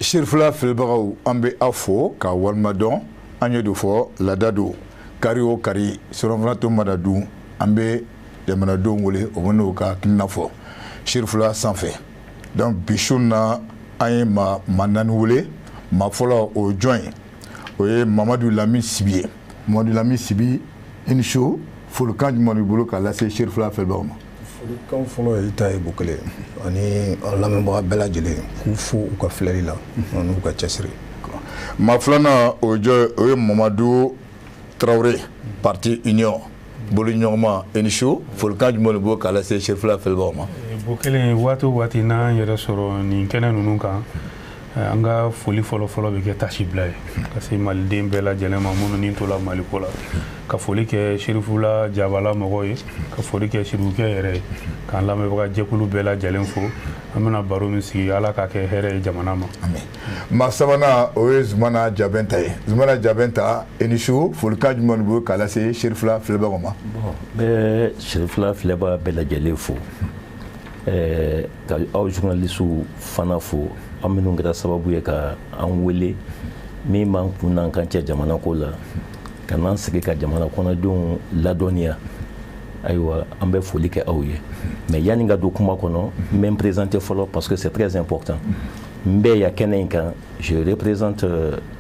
Chérifula filbagaw an bɛ aw fo ka walima dɔn an ye do fɔ laada don kari o kari sɔrɔfanato mana dun an bɛ jamanadenw wele o bɛ n'o ka hakilina fɔ Chérifula sanfɛ donc bi su na an ye maa naani wele maa fɔlɔ o jɔn ye o ye Mamadu Lami Sibi ye Mamadu Lami Sibi i ni su folikan jumɛn b'i bolo k'a lase Chérifula filbagaw ma. Folikan fɔlɔ ye i ta ye Bukele ani lamɛnbaga bɛɛ lajɛlen k'u fo u ka filɛli la n'u ka cɛsiri. maa filanan o ye Mamadu Traoré parti Union bolo ɲɔgɔnma i ni su folikan jumɛn b'i bolo k'a lase Chérifula filbagaw ma. Bukele waati o waati n'an yɛrɛ sɔrɔ nin kɛnɛ ninnu kan an ka foli fɔlɔ-fɔlɔ bɛ kɛ tasi bila ye ka se maliden bɛɛ lajɛlen ma minnu ni tola Maliko la ka foli kɛ Chérifula Jabala mɔgɔw ye ka foli kɛ Chérifukɛ yɛrɛ ye k'an lamɛnbaga jɛkulu bɛɛ lajɛlen fo an bɛna baro min sigi Ala k'a kɛ hɛrɛ ye jamana ma. maa sabanan o ye Zumana Jabɛnta ye Zumana Jabɛnta i ni su folikan jumɛn b'i bolo k'a lase Chérifula filɛbagaw ma. N bɛ Chérifula filɛbaga bɛɛ lajɛlen fo ka aw journalistes fana fo an minnu kɛra sababu ye ka an wele min b'an kun n'an kan cɛ jamana ko la ka n'an sigi ka jamana kɔnɔdenw ladɔnniya ayiwa an bɛ foli kɛ aw ye mais yanni ka don kuma kɔnɔ n bɛ n présenter fɔlɔ parce que c'est très important n bɛ yan kɛnɛ in kan je représente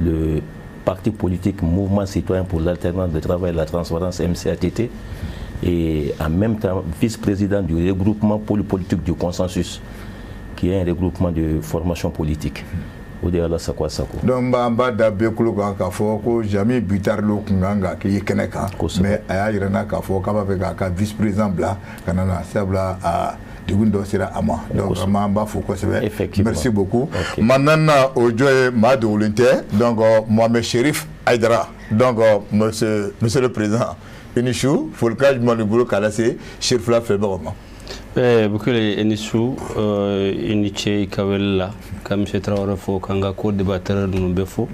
le parti politique Mouvement Citoyen pour l'Alternance de Travail et la Transparence MCATT et en même temps vice-président du regroupement politique du consensus qui est un regroupement de formation politique. O de ala sakwa sako. Donc n b'a da bɛɛ kulo kan k'a fɔ ko Jami Bitar Lo kun kan ka k'i kɛnɛ kan mais a y'a yira n na k'a fɔ k'a b'a fɛ k'a ka vice-président bila ka na na sabula degun dɔ sera a ma donc vraiment an b'a fo kosɛbɛ merci beaucoup. maa naaninan o jɔ ye maa dogolen tɛ donc Mohamed Cherif Aïdara donc monsieur le président i ni su folikan jumɛn b'i bolo k'a lase Chérifula filɛbagaw ma. Bukele i ni su i ni ce i ka wele la ka monsieur Traoré fo ka n ka co-débatteur ninnu bɛɛ fo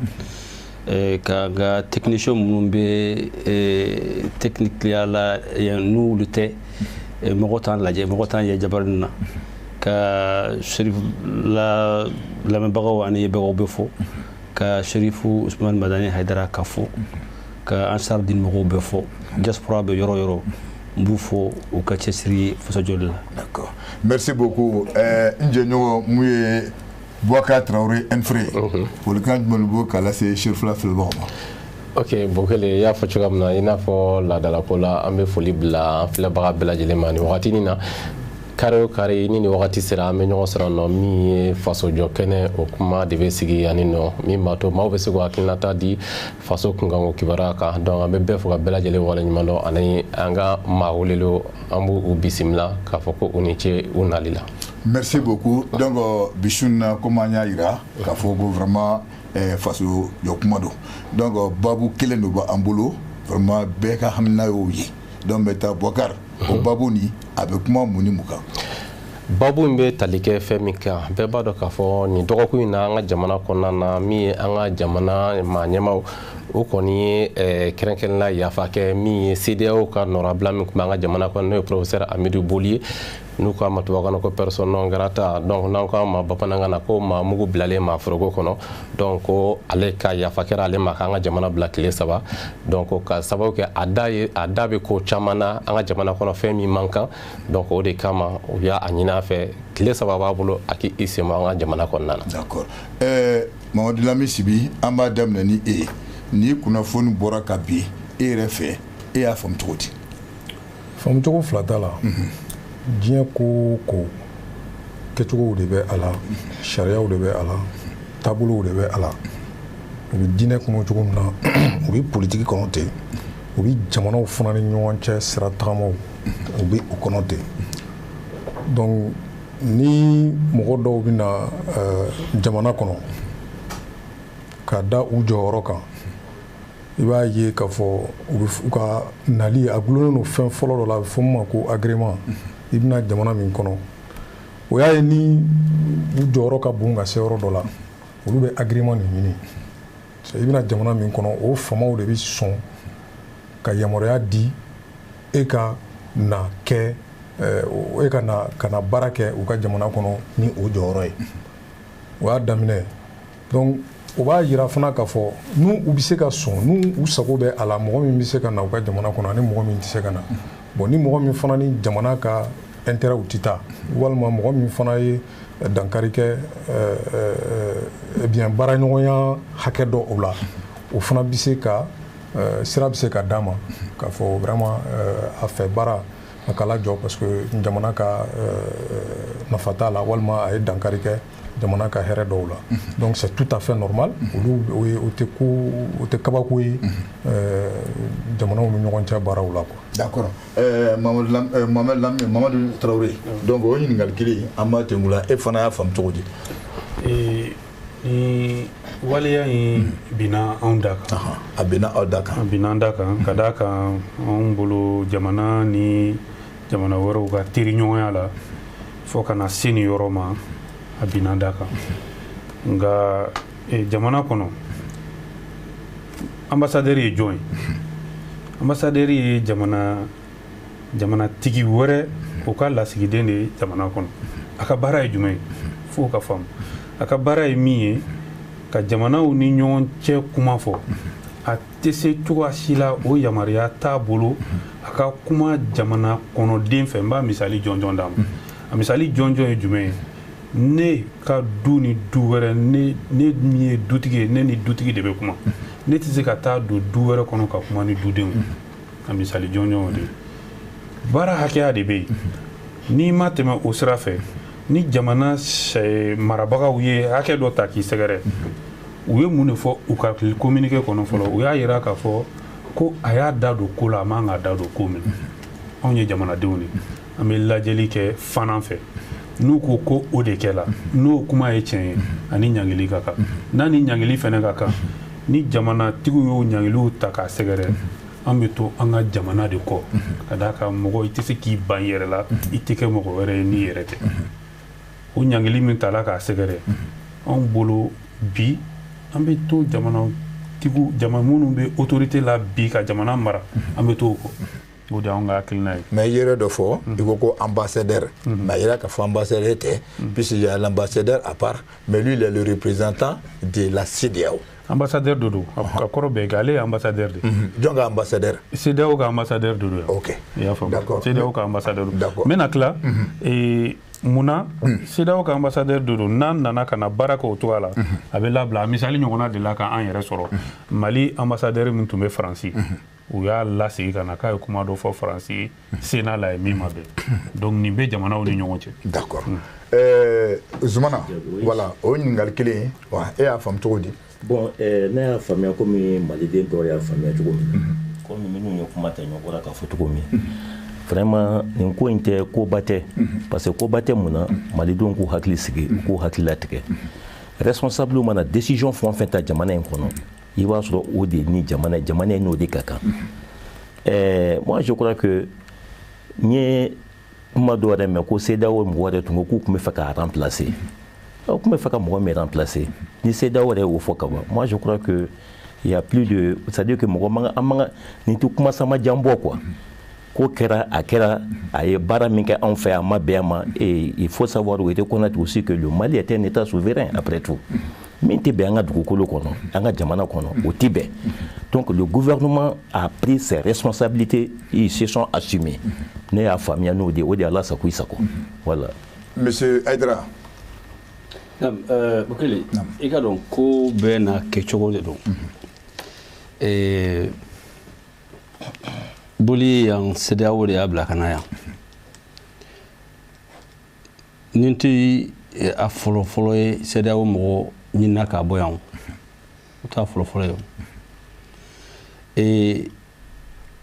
ka n ka technicien minnu bɛ technique la n'olu tɛ mɔgɔ t'an lajɛ mɔgɔ t'an ye jabarani na ka Chérifula lamɛnbagaw ani yebagaw bɛ fo ka Chérifu Ousmane Madani Haidara ka fo ka Ansarudine mɔgɔw bɛ fo diaspora bɛ yɔrɔ yɔrɔ n b'u fo u ka cɛsiri fasajoli la. D'accord merci beaucoup n jɛɲɔgɔn mun ye Boubacar Traoré Enfré folikan jumɛn b'i bolo k'a lase Chérifula filɛbagaw ma. Ok Bukele y'a fɔ cogoya min na i n'a fɔ laadalako la an bɛ foli bila an filɛbaga bɛɛ lajɛlen ma nin wagati na kari o kari ni nin wagati sera an bɛ ɲɔgɔn sɔrɔ nɔ min ye faso jɔ kɛnɛ o kuma de bɛ sigi yanni nɔ min b'a to maaw bɛ se k'u hakilinata di faso kunkanko kibaruya kan donc an bɛ bɛɛ fo ka bɛɛ lajɛlen waleɲuman dɔn ani an ka maa welelen an b'u bisimila k'a fɔ ko u ni ce u nali la. Merci beaucoup donc bi su in na komi an y'a yira k'a fɔ ko vraiment faso jɔ kuma don donc babu kelen de b'an bolo vraiment bɛɛ ka hamina y'o ye donc n bɛ taa Boubacar o babu nin a bɛ kuma mun ni mun kan. Babu in bɛ tali kɛ fɛn min kan bɛɛ b'a dɔn k'a fɔ nin dɔgɔkun in na an ka jamana kɔnɔna na min ye an ka jamana maa ɲɛmaw o kɔni ye kɛrɛnkɛrɛnnenya yafa kɛ min ye CEDEAO ka nɔrabila min tun bɛ an ka jamana kɔnɔ n'o ye professeur Amidu Boli ye n'u k'a ma tubabukan na ko personne non grata donc n'an k'a ma bamanankan na ko maa mugu bilalen maa foroko kɔnɔ donc ko ale ka yafa kɛra ale ma k'an ka jamana bila tile 3 donc ka sababu kɛ a da bɛ ko caman na an ka jamana kɔnɔ fɛn min man kan donc o de kama u y'a ɲini a fɛ tile 3 b'a bolo a k'i sen bɔ an ka jamana kɔnɔna na. D'accord Mamadu Lami Sibi an b'a daminɛ ni e ye ni kunnafoni bɔra ka bin e yɛrɛ fɛ e y'a faamu cogo di. Faamu cogo fila t'a la. Diɲɛ ko o ko kɛcogow de bɛ a la sariyaw de bɛ a la taabolow de bɛ a la u bɛ diinɛ kɔnɔ cogo min na u bɛ politiki kɔnɔ ten u bɛ jamanaw fana ni ɲɔgɔn cɛ sira tagamaw u bɛ o kɔnɔ ten donc ni mɔgɔ dɔw bɛ na jamana kɔnɔ ka da u jɔyɔrɔ kan i b'a ye k'a fɔ u ka nali a gulonnen don fɛn fɔlɔ dɔ la a bɛ fɔ min ma ko agrément i bɛna jamana min kɔnɔ o y'a ye ni u jɔyɔrɔ ka bon ka se yɔrɔ dɔ la olu bɛ agrément de ɲini i bɛna jamana min kɔnɔ o famaw de bɛ sɔn ka yamaruya di e ka na kɛ e ka na baara kɛ u ka jamana kɔnɔ ni o jɔyɔrɔ ye o y'a daminɛ donc o b'a yira fana k'a fɔ n'u bɛ se ka sɔn n'u u sago bɛ a la mɔgɔ min bɛ se ka na u ka jamana kɔnɔ ani mɔgɔ min tɛ se ka na bon ni mɔgɔ min fana ni jamana ka intérêt u tɛ taa walima mɔgɔ min fana ye dankari kɛ bien baaraɲɔgɔnya hakɛ dɔ o la o fana bɛ se ka sira bɛ se ka d'a ma k'a fɔ vraiment a fɛ baara a ka lajɔ parce que jamana ka nafa t'a la walima a ye dankari kɛ jamana ka hɛrɛ dɔw la donc c'est tout à fait normal olu o tɛ kabako ye jamanaw ni ɲɔgɔn cɛ baaraw la quoi. D'accord. Mamadou Traoré donc o ɲininkali kelen an b'a tɛnku la e fana y'a faamu cogo di? Ni waleya in binna anw da kan. A binna aw da kan. A binna an da kan ka d'a kan anw bolo jamana ni jamana wɛrɛw ka teri ɲɔgɔnya la fo ka na se nin yɔrɔ ma a binna an da kan nka jamana kɔnɔ ambassadeur ye jɔn ye? Ambassadeur ye jamanatigi wɛrɛ o ka lasigiden de ye jamana kɔnɔ. A ka baara ye jumɛn ye? Fo ka faamu. A ka baara ye min ye ka jamanaw ni ɲɔgɔn cɛ kuma fɔ. A tɛ se cogoya si la o yamaruya t'a bolo a ka kuma jamana kɔnɔden fɛ. N b'a misali jɔnjɔn d'a ma. A misali jɔnjɔn ye jumɛn ye? Ne ka du ni du wɛrɛ ne min ye dutigi ye ne ni dutigi de bɛ kuma. Ne tɛ se ka taa don du wɛrɛ kɔnɔ ka kuma ni dudenw ye. A misali jɔnjɔn o de ye. Baara hakɛya de bɛ yen. N'i ma tɛmɛ o sira fɛ ni jamana marabagaw ye hakɛ dɔ ta k'i sɛgɛrɛ u ye mun de fɔ u ka communiqué kɔnɔ fɔlɔ u y'a yira k'a fɔ ko a y'a da don ko la a man ka da don ko min na. Anw ye jamanadenw de an bɛ lajɛli kɛ fana fɛ n'u ko ko o de kɛla n'o kuma ye tiɲɛ ye ani ɲangili ka kan n'a ni ɲangili fɛnɛ ka kan ni jamanatigiw y'o ɲangiliw ta k'a sɛgɛrɛ an bɛ to an ka jamana de kɔ ka d'a kan mɔgɔ i tɛ se k'i ban yɛrɛ la i tɛ kɛ mɔgɔ wɛrɛ ye n'i yɛrɛ tɛ o ɲangili min tala k'a sɛgɛrɛ anw bolo bi an bɛ to jamanatigiw minnu bɛ autorité la bi ka jamana mara an bɛ to o kɔ o de y'anw ka hakilina ye. Mais i yɛrɛ dɔ fɔ i ko ko ambassadeur mais a yira k'a fɔ ambassadeur tɛ puisqu'il y a l'ambassadeur à part mais lui il est le représentant de la CEDEAO. Ambassadeur de do a kɔrɔ bɛɛ kɛ ale ye ambassadeur de. Jɔn ka ambassadeur? CEDEAO ka ambassadeur de do yan. Ok. I y'a faamu. D'accord. CEDEAO ka ambassadeur. D'accord. N bɛna tila munna CEDEAO ka ambassadeur de do n'an nana ka na baara kɛ o cogoya la a bɛ labila misali ɲɔgɔnna de la k'an yɛrɛ sɔrɔ Mali ambassadeur min tun bɛ Faransi u y'a lasigi ka na k'a ye kuma dɔ fɔ Faransi ye Sénat la ye min ma bɛn donc nin bɛ jamanaw ni ɲɔgɔn cɛ. D'accord. Zumana voilà o ɲininkali kelen wa e y'a faamu cogo di? Bon ne y'a faamuya komi maliden dɔw y'a faamuya cogo min komi minnu ye kuma ta ɲɔgɔn k'a fɔ cogo min vraiment nin ko in tɛ koba tɛ parce que koba tɛ mun na malidenw k'u hakili sigi u k'u hakili latigɛ responsable mana décision fɛn o fɛn ta jamana in kɔnɔ i b'a sɔrɔ o de ni jamana ye n'o de ka kan moi je crois que n ye kuma dɔ yɛrɛ mɛn ko CEDEAO mɔgɔ yɛrɛ tun ko k'u tun bɛ fɛ k'a remplacer aw tun bɛ fɛ ka mɔgɔ min remplacer ni CEDEAO yɛrɛ y'o fɔ ka ban moi je crois que il y a plus de c'est-à-dire que mɔgɔ man ka nin tɛ kuma sama jan bɔ quoi ko kɛra a ye baara min kɛ anw fɛ a ma bɛn a ma et il faut savoir ou reconnaître aussi que le Mali est un état souverain après tout min tɛ bɛn an ka dugukolo kɔnɔ an ka jamana kɔnɔ o tɛ bɛn donc le gouvernement a pris ses responsabilités ils se sont assumés ne y'a faamuya n'o de o de Ala sago i sago voilà. Monsieur Aïdara. Bukele i ka dɔn ko bɛɛ n'a kɛcogo de don boli yan CEDEAO de y'a bila ka na yan nin tɛ a fɔlɔfɔlɔ ye CEDEAO mɔgɔ ɲinina k'a bɔ yan o t'a fɔlɔfɔlɔ ye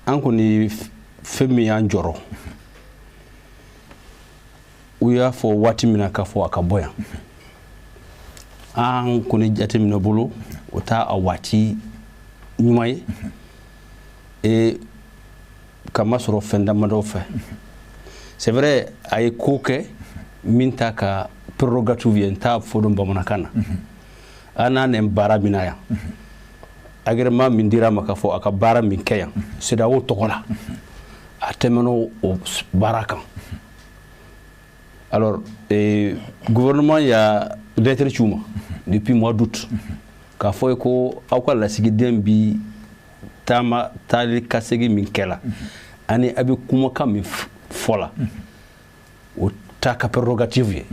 an kɔni fɛn min y'an jɔrɔ u y'a fɔ waati min na k'a fɔ a ka bɔ yan an kɔni jateminɛ bolo o t'a a waati ɲuman ye kama sɔrɔ fɛn damadɔ fɛ c'est vrai a ye ko kɛ min t'a ka prérogative ye n t'a fɔ dɔn bamanankan na an n'a nɛ baara min na yan agrément min dira ma k'a fɔ a ka baara min kɛ yan CEDEAO tɔgɔ la a tɛmɛna o baara kan alors gouvernement y'a lettre ci ma depuis mois d'août k'a fɔ ko aw ka lasigiden bi taama taali ka segin min kɛla ani a bɛ kumakan min fɔ la o t'a ka prérogative ye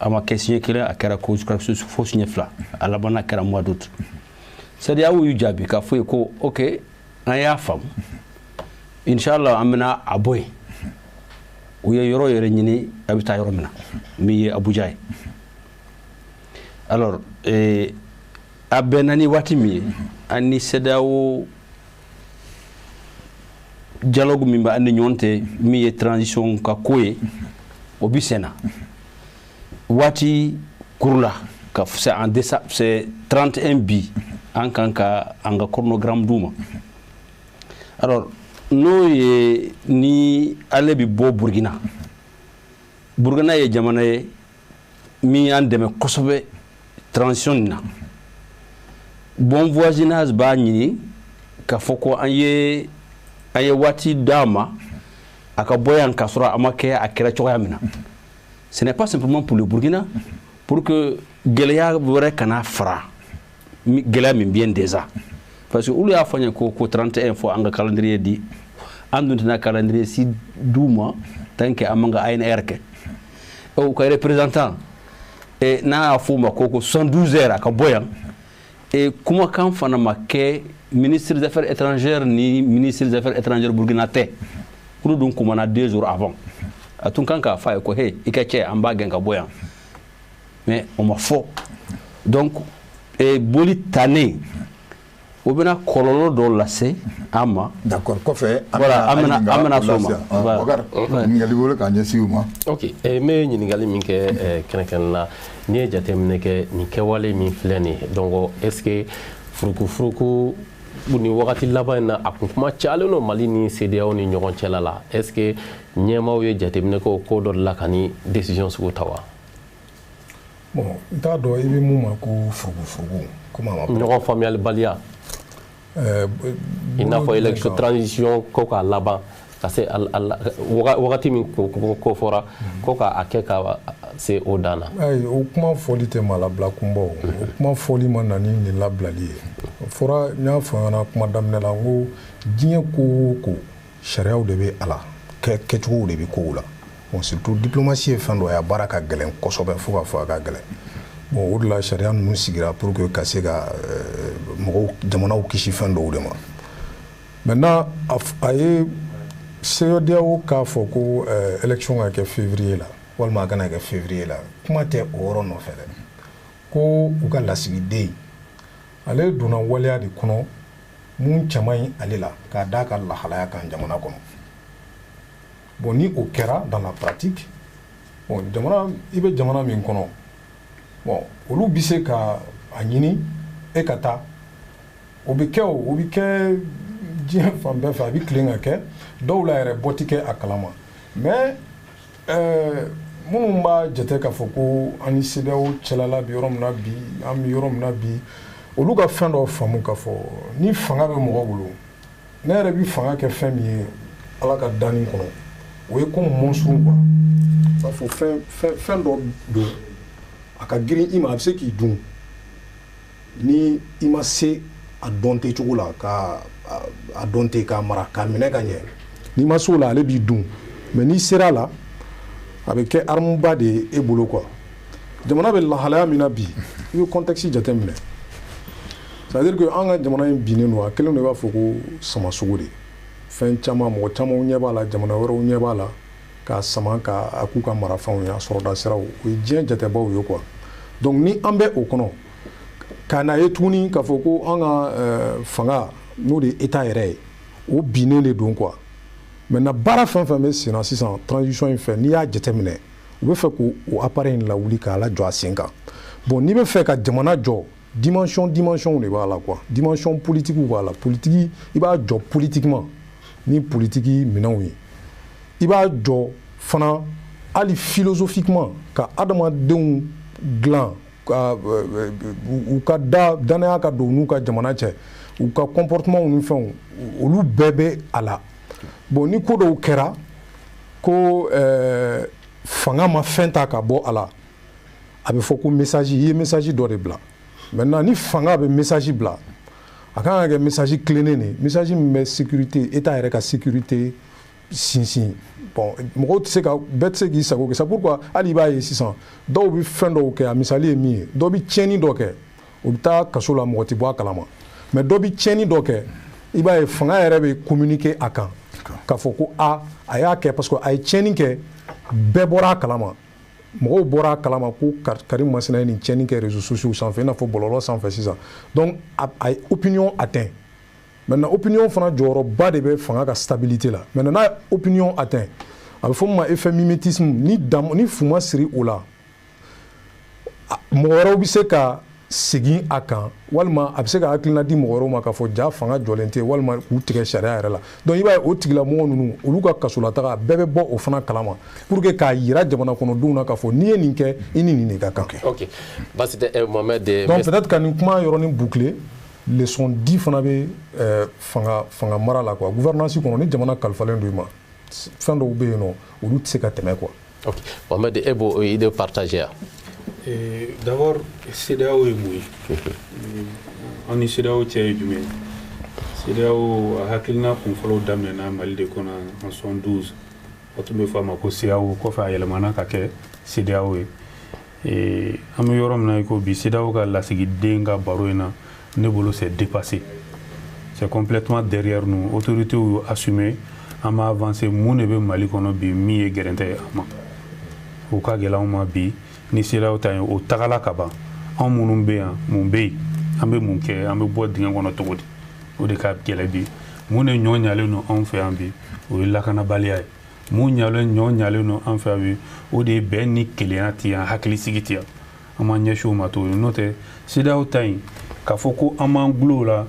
a ma kɛ siɲɛ kelen a kɛra ko fo siɲɛ fila a labanna kɛra mois d'août c'est-à-dire aw y'u jaabi k'a fɔ ko ok an y'a faamu inshallah an bɛna a bɔ yen u ye yɔrɔ yɛrɛ ɲini a bɛ taa yɔrɔ min na min ye Abuja ye alors a bɛnna ni waati min ye an ni CEDEAO dialogue min bɛ an ni ɲɔgɔn cɛ min ye transition ka ko ye o bi senna waati kurula ka c'est en décembre c'est 31 bi an kan ka an ka chronogramme d'u ma alors n'o ye ni ale bi bɔ Burkina ye jamana ye min y'an dɛmɛ kosɛbɛ transition nin na bon voisinage b'a ɲini k'a fɔ ko an ye waati d'a ma a ka bɔ yan k'a sɔrɔ a ma kɛ a kɛra cogoya min na ce n'est pas simplement pour le Burkina pour que gɛlɛya wɛrɛ kana fara gɛlɛya min bɛ yen déjà parce que olu y'a fɔ n ye ko 31 fɔ an ka calendrier di an dun tɛna calendrier si d'u ma tant que an man ka ANR kɛ u ka représentant n'a y'a fɔ o ma ko 72 heures a ka bɔ yan kumakan fana ma kɛ ministre des affaires étrangères ni ministre des affaires étrangères Burkina tɛ olu dun kumana 2 jours avant a tun kan k'a fɔ a ye ko hey i ka cɛ an b'a gɛn ka bɔ yan mais o ma fɔ donc boli tannen o bɛna kɔlɔlɔ dɔ lase an ma d'accord kɔfɛ voilà an bɛna s'o ma Bakari ɲininkali bolo k'a ɲɛsin u ma ok n bɛ ɲininkali min kɛ kɛnɛkɛnɛ la n'i ye jateminɛ kɛ nin kɛwale min filɛ nin ye donc est ce que furukufuruku ni wagati laban in na a kun kuma cayalen don Mali ni CEDEAO ni ɲɔgɔn cɛla la est ce que ɲɛmaaw ye jateminɛ kɛ o ko dɔ de la ka ni décision sugu ta wa bon n t'a dɔn i bɛ mun ma ko furukufuruku komi a ma ɲɔgɔn faamuyalibaliya i n'a fɔ élection transition ko k'a laban ka se wagati min ko fɔra ko k'a kɛ ka se o dan na ayi o kuma fɔli tɛ malabila kunbaw o kuma fɔli ma na ni nin labilali ye o fɔra n y'a fɔ ɲɛna kuma daminɛ la n ko diɲɛ ko o ko sariyaw de bɛ a la kɛcogow de bɛ kow la bon surtout diplomasi ye fɛn dɔ ye a baara ka gɛlɛn kosɛbɛ fo ka fɔ a ka gɛlɛn bon o de la sariya ninnu sigira pour que ka se ka mɔgɔw jamanaw kisi fɛn dɔw de ma maintenant a ye CEDEAO k'a fɔ ko élection ka kɛ février la walima a kana kɛ février la kuma tɛ o yɔrɔ nɔfɛ dɛ ko u ka lasigiden ale donna waleya de kɔnɔ mun caman ye ale la k'a d'a ka lahalaya kan jamana kɔnɔ bon ni o kɛra dans la pratique bon jamana i bɛ jamana min kɔnɔ bon olu bɛ se ka a ɲini e ka taa o bɛ kɛ diɲɛ fan bɛɛ fɛ a bɛ tilen ka kɛ dɔw la yɛrɛ bɔ ti kɛ a kalama mais minnu b'a jate k'a fɔ ko an ni CEDEAO cɛlala bi yɔrɔ min na bi an bɛ yɔrɔ min na bi olu ka fɛn dɔ faamu k'a fɔ ni fanga bɛ mɔgɔ bolo ne yɛrɛ bɛ fanga kɛ fɛn min ye ala ka danni kɔnɔ o ye comme monstre quoi b'a fɔ fɛn dɔ don a ka girin i ma a bɛ se k'i dun ni i ma se a dɔn tɛ cogo la ka a dɔn tɛ k'a mara k'a minɛ ka ɲɛ n'i ma se o la ale b'i dun mais n'i sera a la a bɛ kɛ arme ba de ye e bolo quoi jamana bɛ lahalaya min na bi i bɛ contexte jate minɛ c'est à dire que an ka jamana in binnen don a kelen de b'a fɔ ko sama sogo de fɛn caman mɔgɔ camanw ɲɛ b'a la jamana wɛrɛw ɲɛ b'a la k'a sama k'a k'u ka marafɛnw ye a sɔrɔda siraw o ye diɲɛ jatebaw ye quoi donc ni an bɛ o kɔnɔ ka na ye tuguni k'a fɔ ko an ka fanga n'o de ye état yɛrɛ ye o binnen de don quoi maintenant baara fɛn fɛn bɛ sen na sisan transition in fɛ n'i y'a jateminɛ u bɛ fɛ k'o appareil in lawuli k'a lajɔ a sen kan bon n'i bɛ fɛ ka jamana jɔ dimension de b'a la quoi dimension politique b'a la politique i b'a jɔ politiquement ni politique minɛnw ye i b'a jɔ fana hali philosophiquement ka adamadenw dilan u ka danaya ka don n'u ka jamana cɛ u ka comportement ni fɛnw olu bɛɛ bɛ a la bon ni ko dɔw kɛra ko fanga ma fɛn ta ka bɔ a la a bɛ fɔ ko message i ye message dɔ de bila maintenant ni fanga bɛ message bila a kan ka kɛ message tilennen de message min bɛ sécurité état yɛrɛ ka sécurité sinsin bon mɔgɔw tɛ se ka bɛɛ tɛ se k'i sago kɛ c'est pourquoi hali i b'a ye sisan dɔw bɛ fɛn dɔw kɛ a misali ye min ye dɔw bɛ tiɲɛni dɔ kɛ o bɛ taa kaso la mɔgɔ tɛ bɔ a kalama mais dɔw bɛ tiɲɛni dɔ kɛ i b'a ye fanga yɛrɛ bɛ communiquer a kan k'a fɔ ko a y'a kɛ parce que a ye tiɲɛni kɛ bɛɛ bɔra a kalama mɔgɔw bɔra a kalama ko Karim Masina ye nin tiɲɛni kɛ réseaux sociaux sanfɛ i n'a fɔ bɔlɔlɔ sanfɛ sisan donc a ye opinion atteint maintenant opinion fana jɔyɔrɔba de bɛ fanga ka stabilité la maintenant n'a opinion atteint a bɛ fɔ min ma effet mimétisme ni fuma siri o la mɔgɔ wɛrɛw bɛ se ka segin a kan walima a bɛ se ka hakilina di mɔgɔ wɛrɛw ma k'a fɔ ja fanga jɔlen tɛ walima k'u tigɛ sariya yɛrɛ la donc i b'a ye o tigilamɔgɔ ninnu olu ka kasolataga bɛɛ bɛ bɔ o fana kalama pour que k'a yira jamana kɔnɔdenw na k'a fɔ n'i ye nin kɛ i ni nin de ka kan. ok basi tɛ Mohamed. donc peut-être ka nin kuma yɔrɔnin boucler leçon 10 fana bɛ fanga mara la quoi gouvernance kɔnɔ ni jamana kalifalen don i ma fɛn dɔw bɛ yen nɔ olu tɛ se ka tɛmɛ quoi. ok Mohamed e b'o idée partager a. D'abord CEDEAO ye mun ye an ni CEDEAO cɛ ye jumɛn ye CEDEAO a hakilina kun fɔlɔ daminɛna Mali de kɔnɔ en 72 o tun bɛ fɔ a ma ko CEDEAO kɔfɛ a yɛlɛmana ka kɛ CEDEAO ye an bɛ yɔrɔ min na i ko bi CEDEAO ka lasigiden ka baro in na ne bolo c'est dépassé c'est complètement derrière nous autorités y'u assumé an b'a avancé mun de bɛ Mali kɔnɔ bi min ye gɛrɛntɛ ye a ma o ka gɛlɛn anw ma bi ni CEDEAO ta ye o tagala ka ban anw minnu bɛ yan mun bɛ yen an bɛ mun kɛ an bɛ bɔ dingɛ kɔnɔ cogo di o de ka gɛlɛn bi mun de ɲɔ ɲalen don anw fɛ yan bi o ye lakanabaliya ye mun ɲɔ ɲalen don an fɛ yan bi o de ye bɛn ni kelenya ti yan hakilisigi ti yan an m'an ɲɛsin o ma to n'o tɛ CEDEAO ta in k'a fɔ ko an m'an gulon o la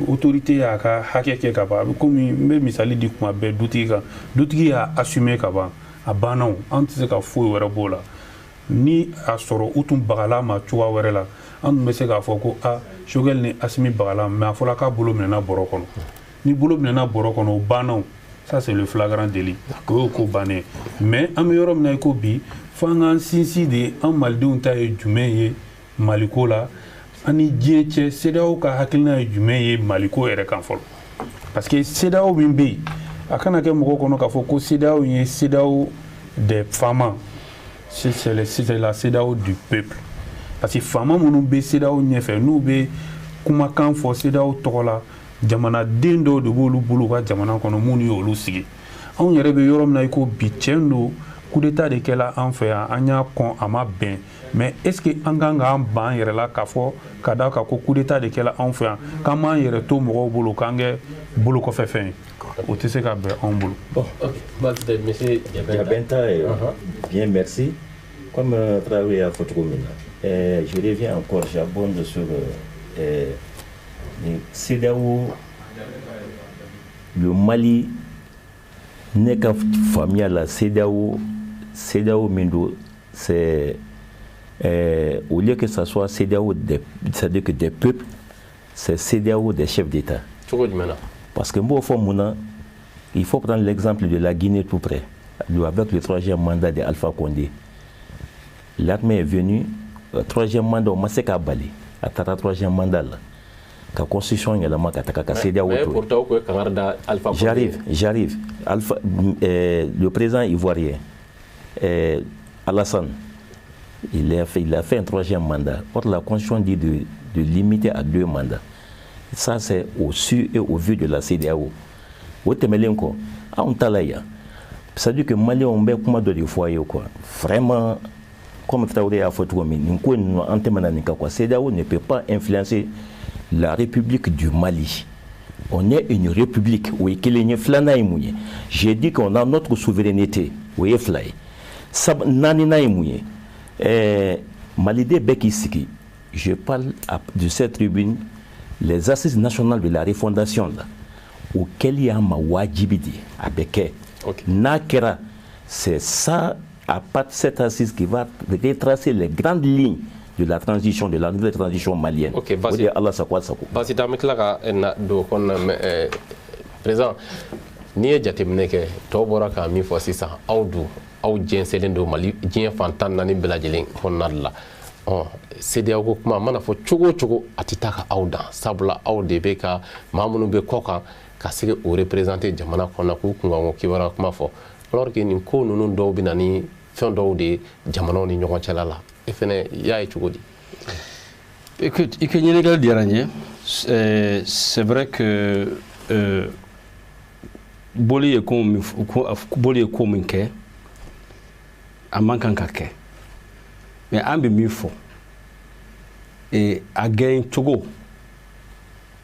autorité y'a ka hakɛ kɛ ka ban a bɛ komi n bɛ misali di kuma bɛɛ dutigi kan dutigi y'a assumer ka ban a banna o an tɛ se ka foyi wɛrɛ b'o la ni a sɔrɔ u tun bagala ma cogoya wɛrɛ la an tun bɛ se k'a fɔ ko Choguel ni Asimi bagala mais a fɔra k'a bolo minɛna bɔrɔ kɔnɔ ni bolo minɛna bɔrɔ kɔnɔ o banna o ça c'est le flagrant délit o y'o ko bannen mais an bɛ yɔrɔ min na i ko bi f'an k'an sinsin de an malidenw ta ye jumɛn ye Maliko la ani diɲɛ cɛ CEDEAO ka hakilina ye jumɛn ye Maliko yɛrɛ kan fɔlɔ parce que CEDEAO min bɛ yen a kana kɛ mɔgɔw kɔnɔ k'a fɔ ko CEDEAO ye CEDEAO des faamans c'est la CEDEAO du peuple parce que faama minnu bɛ CEDEAO ɲɛfɛ n'u bɛ kumakan fɔ CEDEAO tɔgɔ la jamanaden dɔw de b'olu bolo u ka jamana kɔnɔ minnu y'olu sigi anw yɛrɛ bɛ yɔrɔ min na i ko bi tiɲɛ don coup d'état de kɛla an fɛ yan an y'a kɔn a ma bɛn mais est ce que an kan k'an ban yɛrɛ la k'a fɔ ka da kan ko coup d'état de kɛla an fɛ yan k'an m'an yɛrɛ to mɔgɔw bolo k'an kɛ bolo kɔfɛ fɛn ye o tɛ se ka bɛn anw bolo. Bon, ok. Monsieur Diabenta, bien merci. Comme Traoré a fait je reviens encore, j'abonde sur CEDEAO. Le Mali n'est qu'un famille à la CEDEAO. CEDEAO Mindo, c'est au lieu que ce soit CEDEAO, c'est-à-dire que des peuples, c'est CEDEAO des chefs d'État. Parce que moi, il faut prendre l'exemple de la Guinée tout près, avec le 3e mandat d'Alpha Condé. L'armée est venue, le 3e mandat, on s'est kabali, à la 3e mandat. La constitution est là, mais pourtant, j'arrive. Le président ivoirien, Alassane, il a fait un 3e mandat. Or, la constitution dit de limiter à 2 mandats. Ça, c'est au su et au vu de la CEDEAO. C'est-à-dire que Mali, on met comment de foyer quoi. Vraiment, comme Traoré a fait CEDEAO ne peut pas influencer la République du Mali. On est une république. J'ai dit qu'on a notre souveraineté. Malide Bekisiki, je parle de cette tribune, les assises nationales de la refondation là, auquel il y a ma wajibidi à Beke. Nakera, c'est ça, à part de cette assise qui va retracer les grandes lignes de la transition, de la nouvelle transition malienne. Ok, vas-y. Basi Damikla na do kon présent. Ni jatemineke to bora ka mi fo sisa awdu aw jɛnsɛnlen don Mali diɲɛ fan 14 bɛɛ lajɛlen kɔnɔna de la CEDEAO ko kuma mana fɔ cogo o cogo a tɛ taa ka aw dan sabula aw de bɛ ka maa minnu bɛ kɔ kan ka se o représenter jamana kɔnɔ k'u kunkanko kibaruya kuma fɔ alors que nin ko ninnu dɔw bɛ na ni fɛn dɔw de jamanaw ni ɲɔgɔn cɛla la e fɛnɛ y'a ye cogo di? Écoute, i ka ɲininkali diyara n ye c'est vrai que boli ye ko min kɛ a man kan ka kɛ mais an bɛ min fɔ a gɛn cogo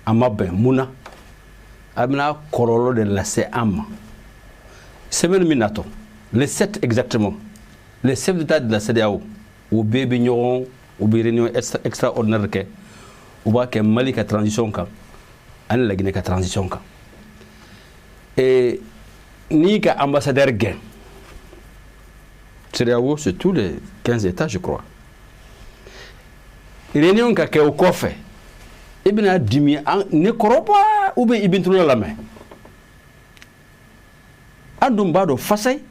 a ma bɛn mun na a bɛna kɔlɔlɔ de lase an ma semaine min natɔ le 7 exactement les chefs d'état de la CEDEAO u bɛɛ bɛ ɲɔgɔn u bɛ réunion extraordinaire kɛ u b'a kɛ Mali ka transition kan ani Laginɛ ka transition kan n'i ka ambassadeur gɛn CEDEAO c'est tous les 15 états je crois réunion ka kɛ o kɔfɛ i bɛna dimi ne kɔrɔba ou bien i bɛ ntɔla lamɛn an dun b'a dɔn fasai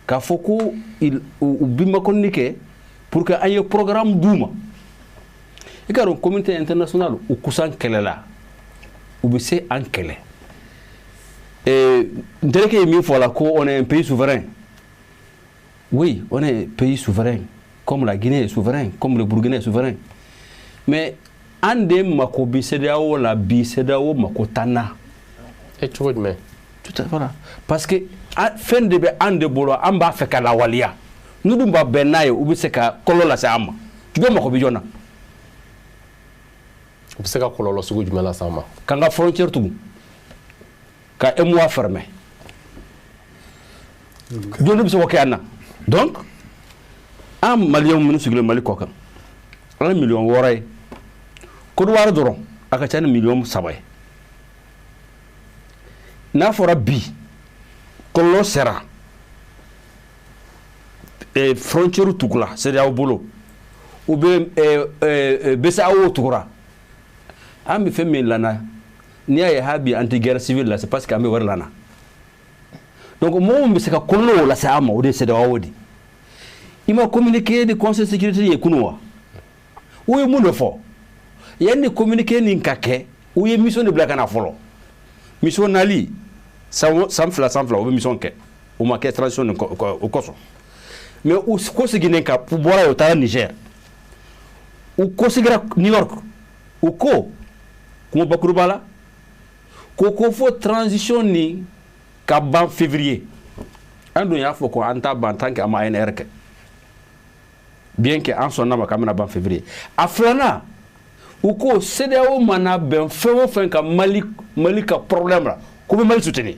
k'a fɔ ko u bɛ makɔnni kɛ pour que an ye programme d'u ma i ka dɔn communauté internationale u kusan kɛlɛla u bɛ se an kɛlɛ n terikɛ ye min fɔ a la ko on est un pays souverain oui on est un pays souverain comme la Guinée est souverain comme le Burkina est souverain mais an de mako bi CEDEAO la bi CEDEAO mako tanna e cogo jumɛn? tout à fait voilà parce que fɛn de bɛ an de bolo an b'a fɛ ka lawaleya n'u dun b'a bɛn n'a ye u bɛ se ka kɔlɔlɔ lase an ma jumɛn mako bɛ jɔn na u bɛ se ka kɔlɔlɔ sugu jumɛn lase an ma k'an ka frontière tugu ka EMOA fermer jɔn bɛ se k'o kɛ an na donc an maliyɛnw minnu sigilen Mali kɔ kan an ye 600,000 ye Côte d'Ivoire dɔrɔn a ka ca ni 300,000 ye n'a fɔra bi kɔlɔlɔ sera frontière tugula CEDEAO bolo ou bien BCEAO tugura an bɛ fɛn min lana n'i y'a ye ha bi anti guerre civile la c'est parce que an bɛ wari lana donc mɔgɔw min bɛ se ka kɔlɔlɔ lase an ma o de ye CEDEAO de i ma communiqué de conseil de sécurité ye kunun wa u ye mun de fɔ yanni communiqué nin ka kɛ u ye mission de bila ka na fɔlɔ mission nali san fila u bɛ mission kɛ u ma kɛ transition o kɔsɔn mais u ko seginnen ka bɔra yen u taara Niger u ko segira New York u ko kuma bakuruba la ko fɔ transition ni ka ban février an dun y'a fɔ ko an t'a ban tant que an ma ANR kɛ bien que an sɔnna ma k'an bɛna ban février a filanan u ko CEDEAO mana bɛn fɛn o fɛn ka Mali ka problème la ko bɛ Mali soutenir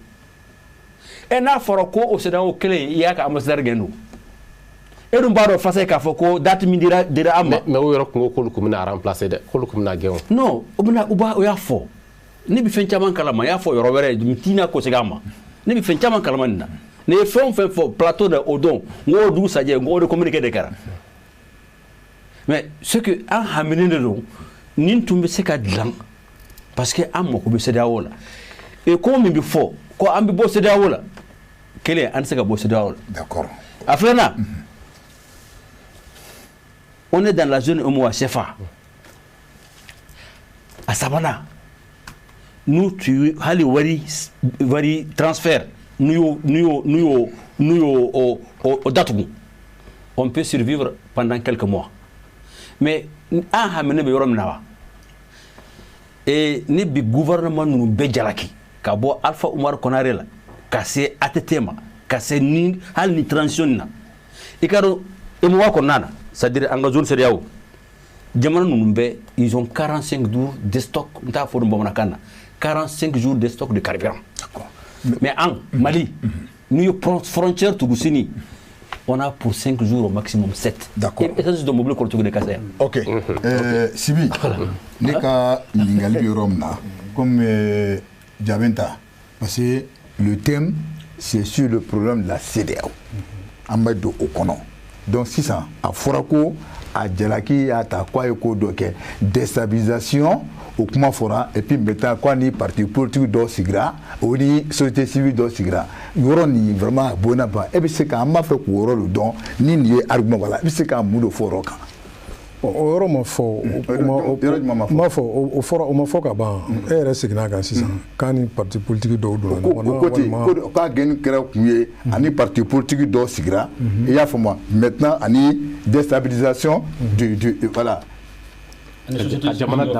et n'a fɔra ko o CEDEAO kelen i y'a ka ambassadeur gɛn don e dun b'a dɔn fasa k'a fɔ ko date min dira an ma mais o yɔrɔ kungo k'olu kun bɛna remplacer dɛ k'olu kun bɛna gɛn o non o y'a fɔ ne bɛ fɛn caman kalama y'a fɔ yɔrɔ wɛrɛ n t'i na ko segin a ma ne bɛ fɛn caman kalama nin na ne ye fɛn o fɛn fɔ plateau de o don n k'o dugu sajɛ n k'o de communiqué de kɛra mais ce que an haminen de don nin tun bɛ se ka dilan parce que an mako bɛ CEDEAO la et ko min bɛ fɔ ko an bɛ bɔ CEDEAO la kelen an tɛ se ka bɔ CEDEAO la d'accord a filanan on est dans la zone UEMOA CFA a sabanan n'u tu hali wari transfert n'u y'o datugu on peut survivre pendant quelques mois mais an haminen bɛ yɔrɔ min na wa ne bi gouvernement ninnu bɛɛ jalaki ka bɔ Alpha Umar Konare la ka se ATT ma ka se hali ni transition na i ka dɔn EMOA kɔnɔna na c'est-à-dire en zone CEDEAO jamana ninnu bɛɛ ils ont 45 jours de stock n t'a fɔ bamanankan na 45 jours de stock de carburant mais an Mali n'u ye frontière tugu sini on a pour 5 jours au maximum 7 d'accord et ça c'est de mobile court de casa ok Sibi ne ka ɲininkali yɔrɔ min na comme Diabenta parce que le thème c'est sur le problème de la CEDEAO an bɛ don o kɔnɔ donc sisan a fɔra ko a jalaki y'a ta k'a ye ko dɔ kɛ déstabilisation o kuma fɔra et puis maintenant k'a ni parti politique dɔ sigira o ni société civile dɔ sigira yɔrɔ nin vraiment a bonna ban e bɛ se ka an b'a fɛ k'o yɔrɔ de dɔn ni nin ye argument wala i bɛ se ka mun de fɔ o yɔrɔ kan. o yɔrɔ ma fɔ o ma fɔ ka ban e yɛrɛ seginna kan sisan k'a ni parti politique dɔw donna ɲɔgɔn na walima k'a gɛnni kɛra kun ye ani parti politique dɔw sigira i y'a faamu maintenant ani déstabilisation du voilà.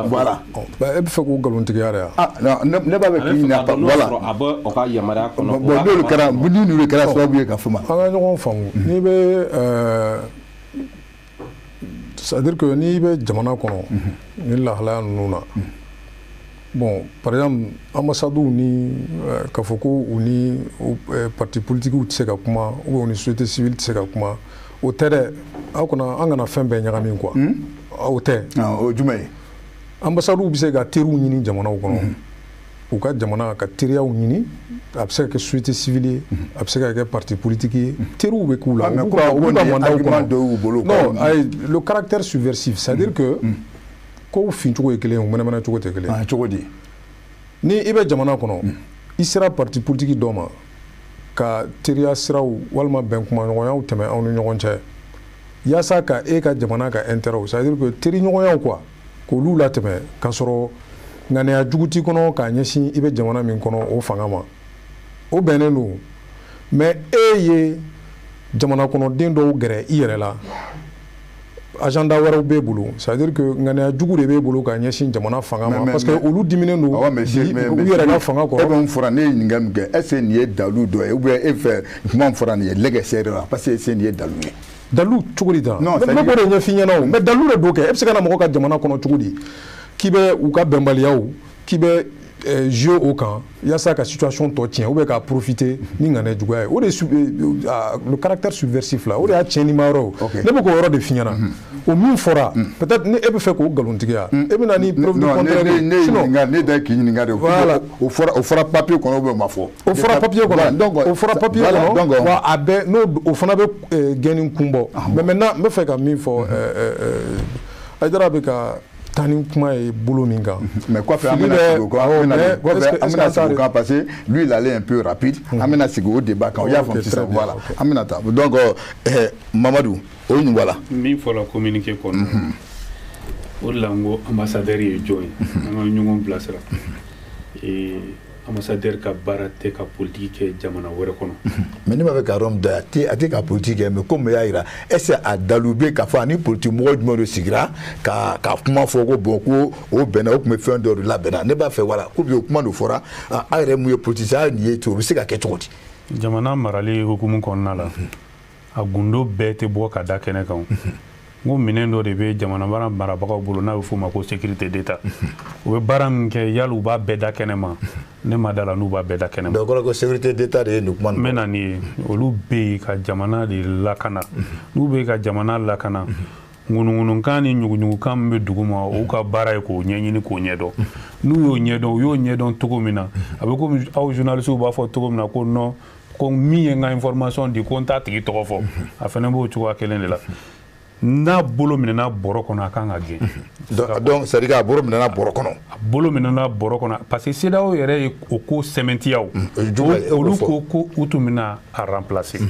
Voilà. E bɛ fɛ k'o nkalontigiya de yan. Non ne b'a fɛ k'i ɲininka voilà. a bɛ o ka yamaruya kɔnɔ. bon n'olu kɛra n'olu kɛra sababu ye ka fɔ ma. an ka ɲɔgɔn faamu n'i bɛ c'est-à-dire que n'i bɛ jamana kɔnɔ ni lahalaya ninnu na bon par exemple ambassades ni k'a fɔ ko u ni parti politiques tɛ se ka kuma ou bien u ni société civile tɛ se ka kuma o tɛ dɛ aw kana an kana fɛn bɛɛ ɲagami quoi o tɛ. o jumɛn ye. ambassades bɛ se ka teriw ɲini jamanaw kɔnɔ u ka jamana ka teriyaw ɲini a bɛ se ka kɛ société civile ye a bɛ se ka kɛ parti politique ye teriw bɛ k'u la u b'u ka mandaw kɔnɔ non ayi le caractère subversif c'est-à-dire que kow fin cogo ye kelen ye u mɛnɛmɛnɛ cogo tɛ kelen ye. cogo di. ni i bɛ jamana kɔnɔ i sera parti politique dɔ ma ka teriya siraw walima bɛn kuma ɲɔgɔnyaw tɛmɛ aw ni ɲɔgɔn cɛ yaasa ka e ka jamana ka intérêt c'est-à-dire que teri ɲɔgɔnyaw quoi k'olu latɛmɛ k'a sɔrɔ ŋaniya jugu t'i kɔnɔ k'a ɲɛsin i bɛ jamana min kɔnɔ o fanga ma o bɛnnen don mais e ye jamana kɔnɔden dɔw gɛrɛ i yɛrɛ la agenda wɛrɛw b'e bolo c'est-à-dire que ŋaniya jugu de b'e bolo k'a ɲɛsin jamana fanga ma parce que olu diminen don u yɛrɛ ka fanga kɔrɔ. e bɛ mun fɔra ne ye ɲininkali min kɛ est ce que nin ye dalu dɔ ye ou bien e fɛ kuma min fɔra nin ye lɛgɛsɛ de la parce que nin ye dalu ye. dalu cogo di tan. ne b'o de ɲɛf'i ɲɛna o mais dalu de don kɛ e bɛ se ka na mɔgɔ ka jamana kɔnɔ cogo di k'i bɛ u ka bɛnbaliyaw k'i bɛ jouer o kan yaasa ka situation tɔ tiɲɛ ou bien k'a profiter ni ŋaniya juguya ye o de le caractère subversif la o de y'a tiɲɛnima yɔrɔ ye ne bɛ k'o yɔrɔ de f'i ɲɛna o min fɔra peut-être ni e bɛ fɛ k'o nkalontigiya e bɛ na ni preuve du contraire ye sinon ne da k'i ɲininka de o fɔra papier kɔnɔ ou bien o ma fɔ. o fɔra papier kɔnɔ o fɔra papier kɔnɔ wa a bɛɛ n'o o fana bɛ gɛnni kun bɔ mais maintenant n bɛ fɛ ka min fɔ Haidara bɛ ka taa ni kuma ye bolo min kan. mais kɔfɛ an bɛna sigi o kan parce que lui il allait un peu rapide an bɛna sigi o débat kan o y'a faamu sisan voilà an bɛna taa donc Mamadu o ye nin wala. min fɔra communiqué kɔnɔ o de la n ko ambassadeur ye jɔn ye an ka ɲɔgɔn bilasira ambassadeur ka baara tɛ ka politique kɛ jamana wɛrɛ kɔnɔ. mais ne b'a fɛ ka yɔrɔ min da a tɛ ka politique kɛ mais comme y'a jira est ce que a dalu bɛ k'a fɔ ani politique mɔgɔ jumɛn de sigira ka kuma fɔ ko bon ko o bɛnna o tun bɛ fɛn dɔ de labɛnna ne b'a fɛ wala ko bi o kuma de fɔra a yɛrɛ mun ye politicien a nin ye o bɛ se ka kɛ cogo di. jamana marali hukumu kɔnɔna la a gundo bɛɛ tɛ bɔ ka da kɛnɛ kan. n ko minɛn dɔ de bɛ jamana marabagaw bolo n'a bɛ f'o ma ko sécurité d'état u bɛ baara min kɛ yali u b'a bɛɛ da kɛnɛ ma ne ma da la n'u b'a bɛɛ da kɛnɛ ma. donc ko sécurité d'état de ye nin kuma ninnu. n bɛ na nin ye olu bɛ yen ka jamana de lakana n'u bɛ ka jamana lakana ŋunuŋunukan ni ɲuguɲugukan min bɛ dugu ma o ka baara ye k'o ɲɛɲini k'o ɲɛdɔn n'u y'o ɲɛdɔn u y'o ɲɛdɔn cogo min na a bɛ komi aw journalistes b'a fɔ cogo min na ko non ko min ye n ka information di ko n t'a tigi tɔgɔ fɔ a fana b'o cogoya kelen de la. n'a bolo minɛna bɔrɔ kɔnɔ a kan ka gɛn. donc c'est à dire a bolo minɛna bɔrɔ kɔnɔ. a bolo minɛna bɔrɔ kɔnɔ parce que CEDEAO yɛrɛ ye o ko sɛmɛntiyaw olu ko ko u tun bɛna a remplacer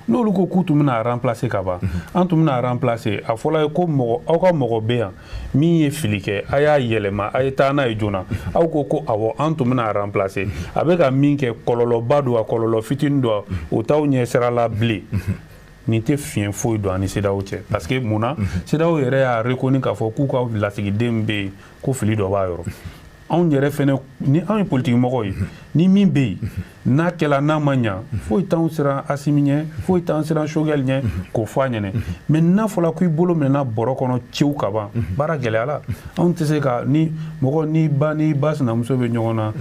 n'olu ko k'u tun bɛna a remplacer ka ban an tun bɛna a remplacer a fɔra ye ko mɔgɔ aw ka mɔgɔ bɛ yan min ye fili kɛ a y'a yɛlɛma a ye taa n'a ye joona aw ko ko awɔ an tun bɛna a remplacer a bɛ ka min kɛ kɔlɔlɔba don a kɔlɔlɔ fitinin don o t'aw ɲɛ sira la bilen. nin tɛ fiɲɛ foyi don ani CEDEAO cɛ parce que mun na CEDEAO yɛrɛ y'a reconnu k'a fɔ k'u ka lasigiden bɛ yen ko fili dɔ b'a yɔrɔ anw yɛrɛ fɛnɛ ni anw ye politiki mɔgɔ ye ni min bɛ yen n'a kɛla n'a ma ɲa foyi t'anw siran Asimi ɲɛ foyi t'anw siran Choguel ɲɛ k'o fɔ a ɲɛnɛ mais n'a fɔra k'i bolo minɛna bɔrɔ kɔnɔ cew ka ban baara gɛlɛyala anw tɛ se ka ni mɔgɔ ni ba sinamuso bɛ ɲɔgɔn na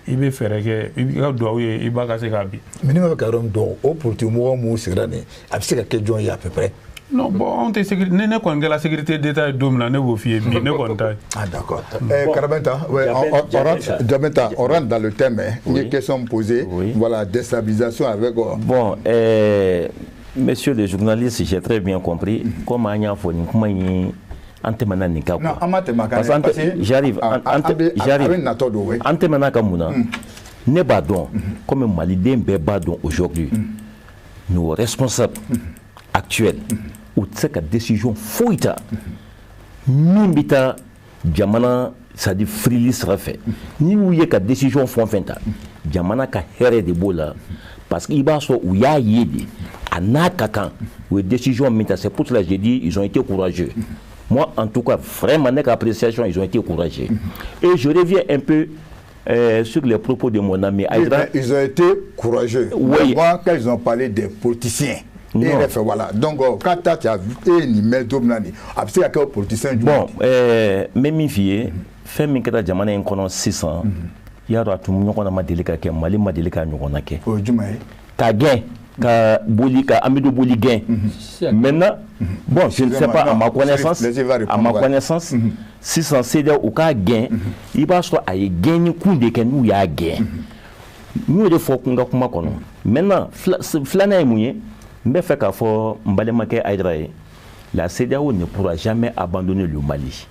i bɛ fɛɛrɛ kɛ i ka duwawu ye i ba ka se k'a bi. mais ne b'a fɛ ka yɔrɔ min dɔn o politiki mɔgɔ minnu sigira nin a bɛ se ka kɛ jɔn ye à peu près. non bon anw tɛ sécurité ne kɔni kɛla sécurité d'état ye don min na ne b'o f'i ye bi ne kɔni ta ye. ah d'accord. Karabenta on rentre dans le thème une question posée voilà déstabilisation avec. bon Messieurs les journalistes, j'ai très bien compris comment il y a j'arrive. Comme Malidien Bebadon aujourd'hui, nos responsables actuels, ou cette décision fouita, Mimbita, Diamana, ça dit freely sera fait. Ni où y a décision font fenta, Diamana ka here de bola, parce qu'il va soit où y a yédi, à Nakakan, où décision mita, c'est pour cela que j'ai dit, ils ont été courageux. Moi, en tout cas, vraiment, avec appréciation, ils ont été courageux. Et je reviens un peu sur les propos de mon ami Aïdra. Oui, ils ont été courageux. Oui. Moi, quand ils ont parlé des politiciens, et fait, voilà. Donc, quand tu as vu une email d'Omnani, après, il y a quelques politiciens. Bon, même mi fille, fait mi kata jamana en kono 600. Il y a tout le monde qui a délicat que Mali m'a délicat nous on a que. Oh, Jumaï. Ka gain, ka boli, ka Amidou boli gain. Maintenant, bon, je ne sais pas à ma connaissance, 600 CD ou ka gain, il va soit à gain ni kunde que nous y a gain. Nous de faut qu'on kuma kono. Maintenant, flana mouye, mais fait qu'à fort mbalemake Aïdrae, la CEDEAO ne pourra jamais abandonner le Mali.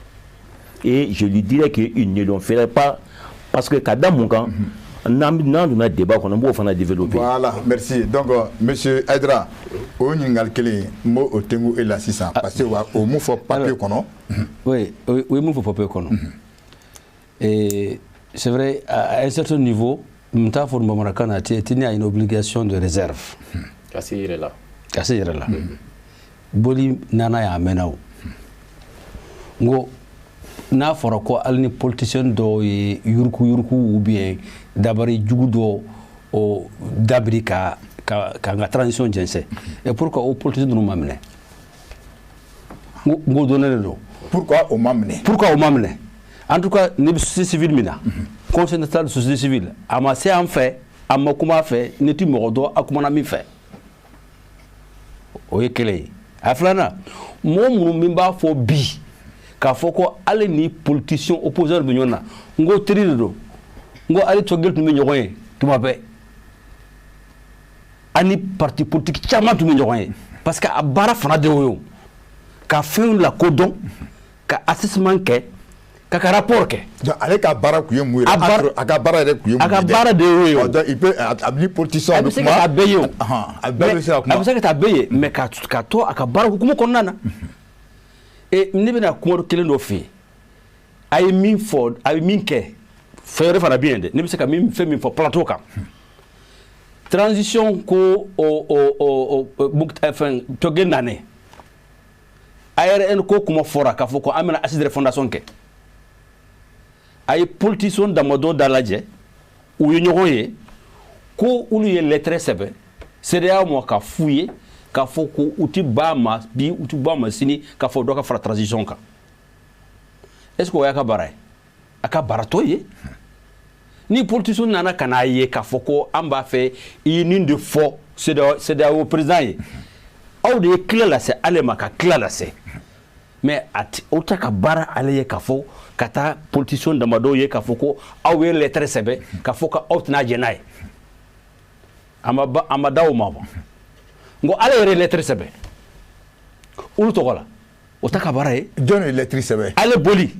Et je lui dirais qu'il ne le ferait pas parce que quand dans mon camp, on a un débat qu'on a développé. Voilà, merci. Donc, monsieur Aïdra, on y a quelques mots au Tengu et la 600 parce que au mot faut papier qu'on a. Oui, au mot faut papier qu'on a. Et c'est vrai, à un certain niveau, Mta Fourmamarakana a une obligation de réserve. Kasi irela. Kasi irela. Boli nana ya menao. Ngo n'a fɔra ko hali ni politicien dɔw ye yuruku ou bien dabari jugu dɔ o dabiri ka n ka transition jɛnsɛn et pourquoi o politicien ninnu ma minɛ n ko dɔnnen de don. Pourquoi o ma minɛ. Pourquoi o ma minɛ en tout cas ne bɛ société civile min na conseil national de société civile a ma se an fɛ a ma kuma a fɛ ne ti mɔgɔ dɔn a kumana min fɛ o ye kelen ye a filanan mɔgɔ minnu min b'a fɔ bi. K'a fɔ ko ale ni politicien opposant bɛ ɲɔgɔn na n ko teri de don n ko ale tɔgɔli tun bɛ ɲɔgɔn ye tuma bɛɛ ani parti politique caman tun bɛ ɲɔgɔn ye parce que a baara fana de y'o ye ka fɛnw lakodɔn ka assessment kɛ ka rapport kɛ. Donc ale ka baara kun ye mun ye a ka baara yɛrɛ kun ye mun ye. A ka baara de y'o ye. Donc il peut a ni politicien bɛ kuma. A bɛ se ka taa bɛɛ ye o. A bɛɛ bɛ se ka kuma. A bɛ se ka taa bɛɛ ye mais ka to a ka baara hukumu kɔnɔna na. Et ne bɛna kuma kelen dɔ fɛ yen a ye min fɔ a ye min kɛ fɛn wɛrɛ fana bɛ yen dɛ ne bɛ se ka fɛn min fɔ plateau kan transition ko fɛn tɔgɛ nane ARN ko kuma fɔra k'a fɔ ko an bɛna assise de fondation kɛ a ye politicien damadɔ da lajɛ u ye ɲɔgɔn ye ko olu ye lettre sɛbɛn CEDEAO ma ka f'u ye k'a fɔ ko u ti ba ma bi u ti ba ma sini k'a fɔ dɔ ka fara transition kan est-ce que o y'a ka baara ye a ka baara t'o ye ni politicien nana ka n'a ye k'a fɔ ko an b'a fɛ i ye nin de fɔ CEDEAO président ye aw de ye kila lase ale ma ka kila lase mais o ta ka baara ale ye k'a fɔ ka taa politicien damadɔ ye k'a fɔ ko aw ye lettre sɛbɛn k'a fɔ ko aw tɛna jɛn n'a ye a ma da o ma bɔ. Ngo ale yɛrɛ lettre sɛbɛn olu tɔgɔ la o ta ka baara ye. Jɔn ye lettre sɛbɛn. Ale boli.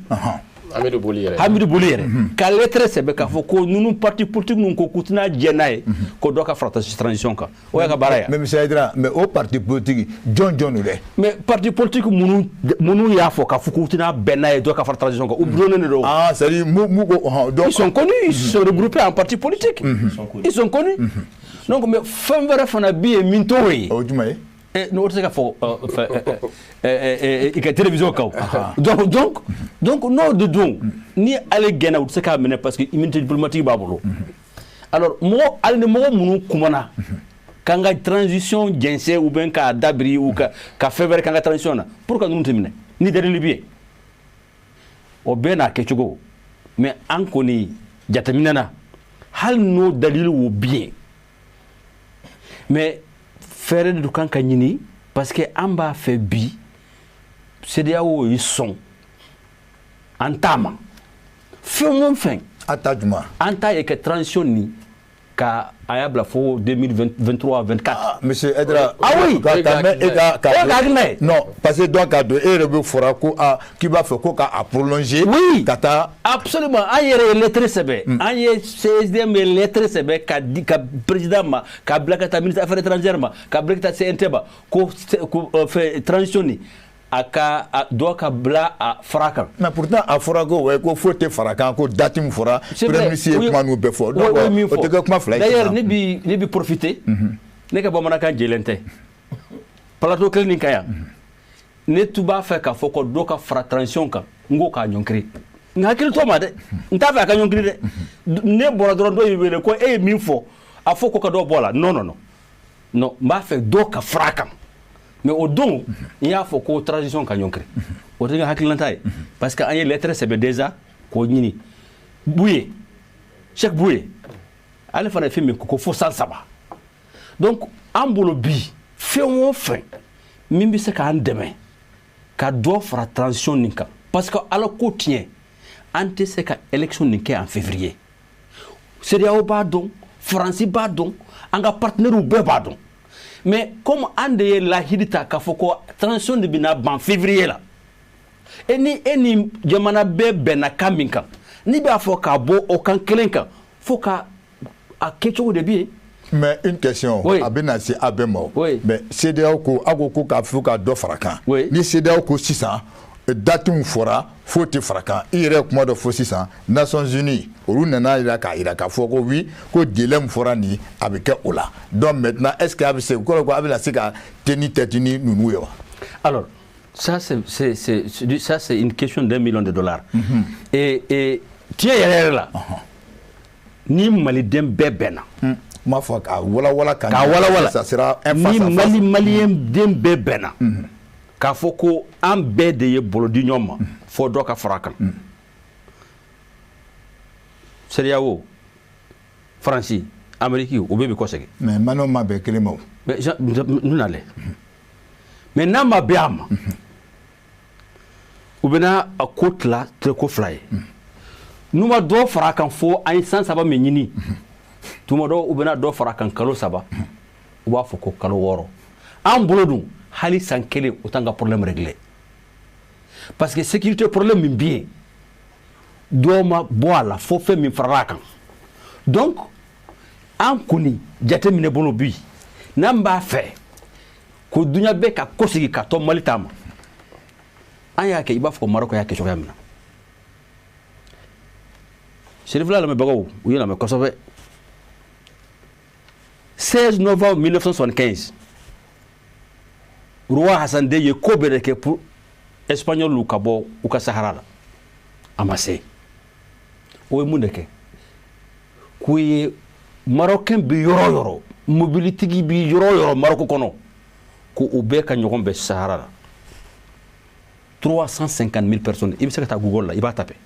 Hamidu Boli yɛrɛ. Hamidu Boli yɛrɛ. Ka lettre sɛbɛn k'a fɔ ko ninnu parti politique ninnu ko k'u tɛna jɛn n'a ye ko dɔ ka fara transition kan o y'a ka baara ye. Mais monsieur Aïdra mais o parti politique jɔn de. Mais parti politique minnu y'a fɔ k'a fɔ k'u tɛna bɛn n'a ye dɔ ka fara transition kan u bulonnen de don. Ah c'est à dire mu ko donc. Ils sont connus ils sont regroupés en parti politique. Ils sont connus. Donc mais fɛn wɛrɛ fana bɛ yen min t'o ye. O jumɛn ye. N'o tɛ se ka fɔ i ka télévision kan donc n'o de don ni ale gɛnna u tɛ se k'a minɛ parce que immunité diplomatique b'a bolo alors hali ni mɔgɔ minnu kumana k'an ka transition jɛnsɛn ou bien k'a dabiri ou ka fɛn wɛrɛ k'an ka transition na pourquoi ninnu tɛ minɛ ni dalili bɛ yen o bɛɛ n'a kɛcogo mais an kɔni jateminɛ na hali n'o dalili o bɛ yen mais fɛɛrɛ de kan ka ɲini parce que an b'a fɛ bi CEDEAO yi sɔn an t'a ma fɛn o fɛn an ta juma an ta ye ka transition ni ka aya bla fo 2023-24. Monsieur Edra, ah oui, non, parce que donc qui va faire quoi à prolonger. Oui, absolument. Ayer lettre sebe, ayer CSDM lettre sebe ka président ma, ka blakata ministre affaires étrangères ma, ka blakata CNT ba, ko fait transition ni. Aka doka bla a farakan. Mais pourtant a farago ouais ko faut farakan ko datim fora premier ministre comment nous be fort. Donc o te comment fly. D'ailleurs ne bi profiter. Ne ka bomana kan jelente. Plateau clinique kaya. Ne tuba fa ka foko doka fara transition kan ngo ka nyonkri. Ngakil to ma de. Nta fa ka nyonkri de. Ne bora do yibele ko e min fo a foko ka do bola. Non non non. Non, m'a fait doka farakan. Mais au don, il y a faut que transition ka nyonkre. O te hakilantay parce que anye lettre c'est déjà ko nyini. Bouye. Cheikh Bouye. Ale fa na fi mi ko fo saba. Donc ambolo bi fait on fin. Mimbi se ka andeme. Ka do fra transition ninka parce que ala ko tien ante se ka élection ninka en février. CEDEAO ba don, France ba don, anga partenaire ou be ba don. Mais comme Ande la hidita kafoko transition de bina ban février là. Eni jamana be bena kaminka. Ni be afoka bo okan kelenka. Foka a kecho de bi. Mais une question, oui. Abena c'est abemo. Oui. Mais CEDEAO ko agoko ka fuka do farakan. Oui. Ni CEDEAO ko 600 datum fora faut te farakan. Il recommande de 600 Nations Unies. Olu nana ira ka foko oui ko dilemme fora ni avec ola. Donc maintenant est-ce que ABC ko abena c'est ka tenir tête ni nous yo. Alors ça c'est une question d'$1 million. Et tiens là. Ni Mali dem bebena. Ma foi ka wala ça sera un face à face. Ni Malien dem bebena. Ka foko an be de ye bolo di ñom fo do ka farakan. CEDEAO, France, Amérique ou bébé ko sege. Mais manon ma be kelemo. Mais nous n'allez. Mais na ma biam. Ou bena a côte là très ko fly. Nous ma do farakan fo ay sans saba me ñini. Tout mo do ou bena do farakan kalo saba. Ou ba fo ko kalo woro. Am bolodum hali sankele autant problème réglé. Parce que sécurité problème bien. Doma boala faut faire min farakan. Donc en kuni jate mine bono bi namba fait ko dunya be ka kosigi ka to malitama aya ke iba fo Maroc ya ke choyamna Chérif la me bago ou yena me Kosovo 16 novembre 1975 Roi Hassan II ko bereke pour espagnol lu kabo u ka Sahara la amassé o mundeke kuye Marocain bi yoro mobilité gi bi yoro Maroc kono ko ube ka ñogon be Sahara la 350 000 personnes il se ta Google là il va taper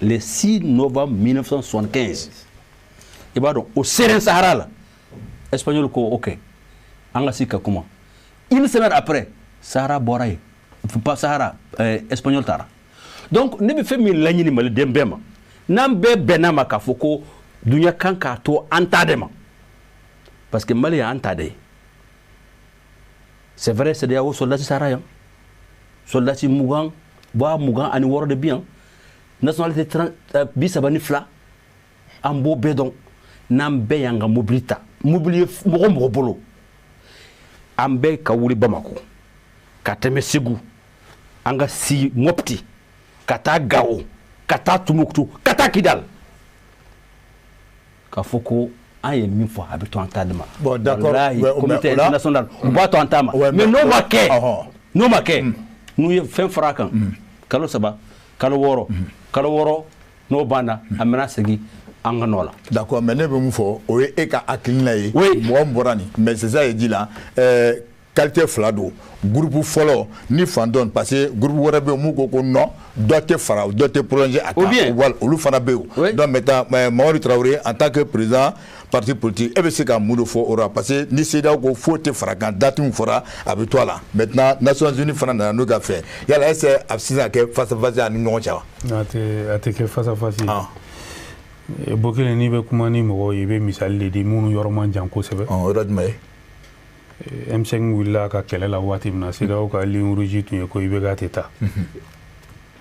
le 6 novembre 1975 il va donc au Sahara Sahara là espagnol ko OK anga sika comment une semaine après Sahara boray pas Sahara espagnol tara donc ne be fait mi lañini mal dembema nambe benama ka foko dunya kanka to antadema parce que Mali a antade c'est vrai c'est des soldats Sahara yan soldats Mugan ba Mugan ani woro de bien nationalité bisabani fla ambo bedon nambe yanga mobilita mobilier mo bolo ambe ka wuli Bamako ka teme Ségou anga si Mopti kata Gao kata Tombouctou kata Kidal ka foko aye min fo habito entendement bon d'accord comité international on va to entama mais no make nous fait frakan kalo saba kalo woro no bana amena segi anga nola d'accord mais ne be mu fo o e ka akilina yi mo mborani mais c'est ça il dit là qualité flado groupe follow ni fandon parce que groupe wora be mu ko non doté fara doté prolonger à wal olu fana be donc maintenant Mamadou Traoré en tant que président parti politique et c'est ka mudo fo ora parce que ni CEDEAO ko faut fara kan datum fora avec toi là maintenant Nations Unies fana na no ga faire yala c'est absisa ke face à face à ni non chawa ate ke face à face Bokele n'i bɛ kuma ni mɔgɔw ye i bɛ misali de di minnu yɔrɔ man jan kosɛbɛ. O yɔrɔ jumɛn ye? M5 wulila ka kɛlɛ la waati min na CEDEAO ka ligne rouge tun ye ko IBK tɛ taa.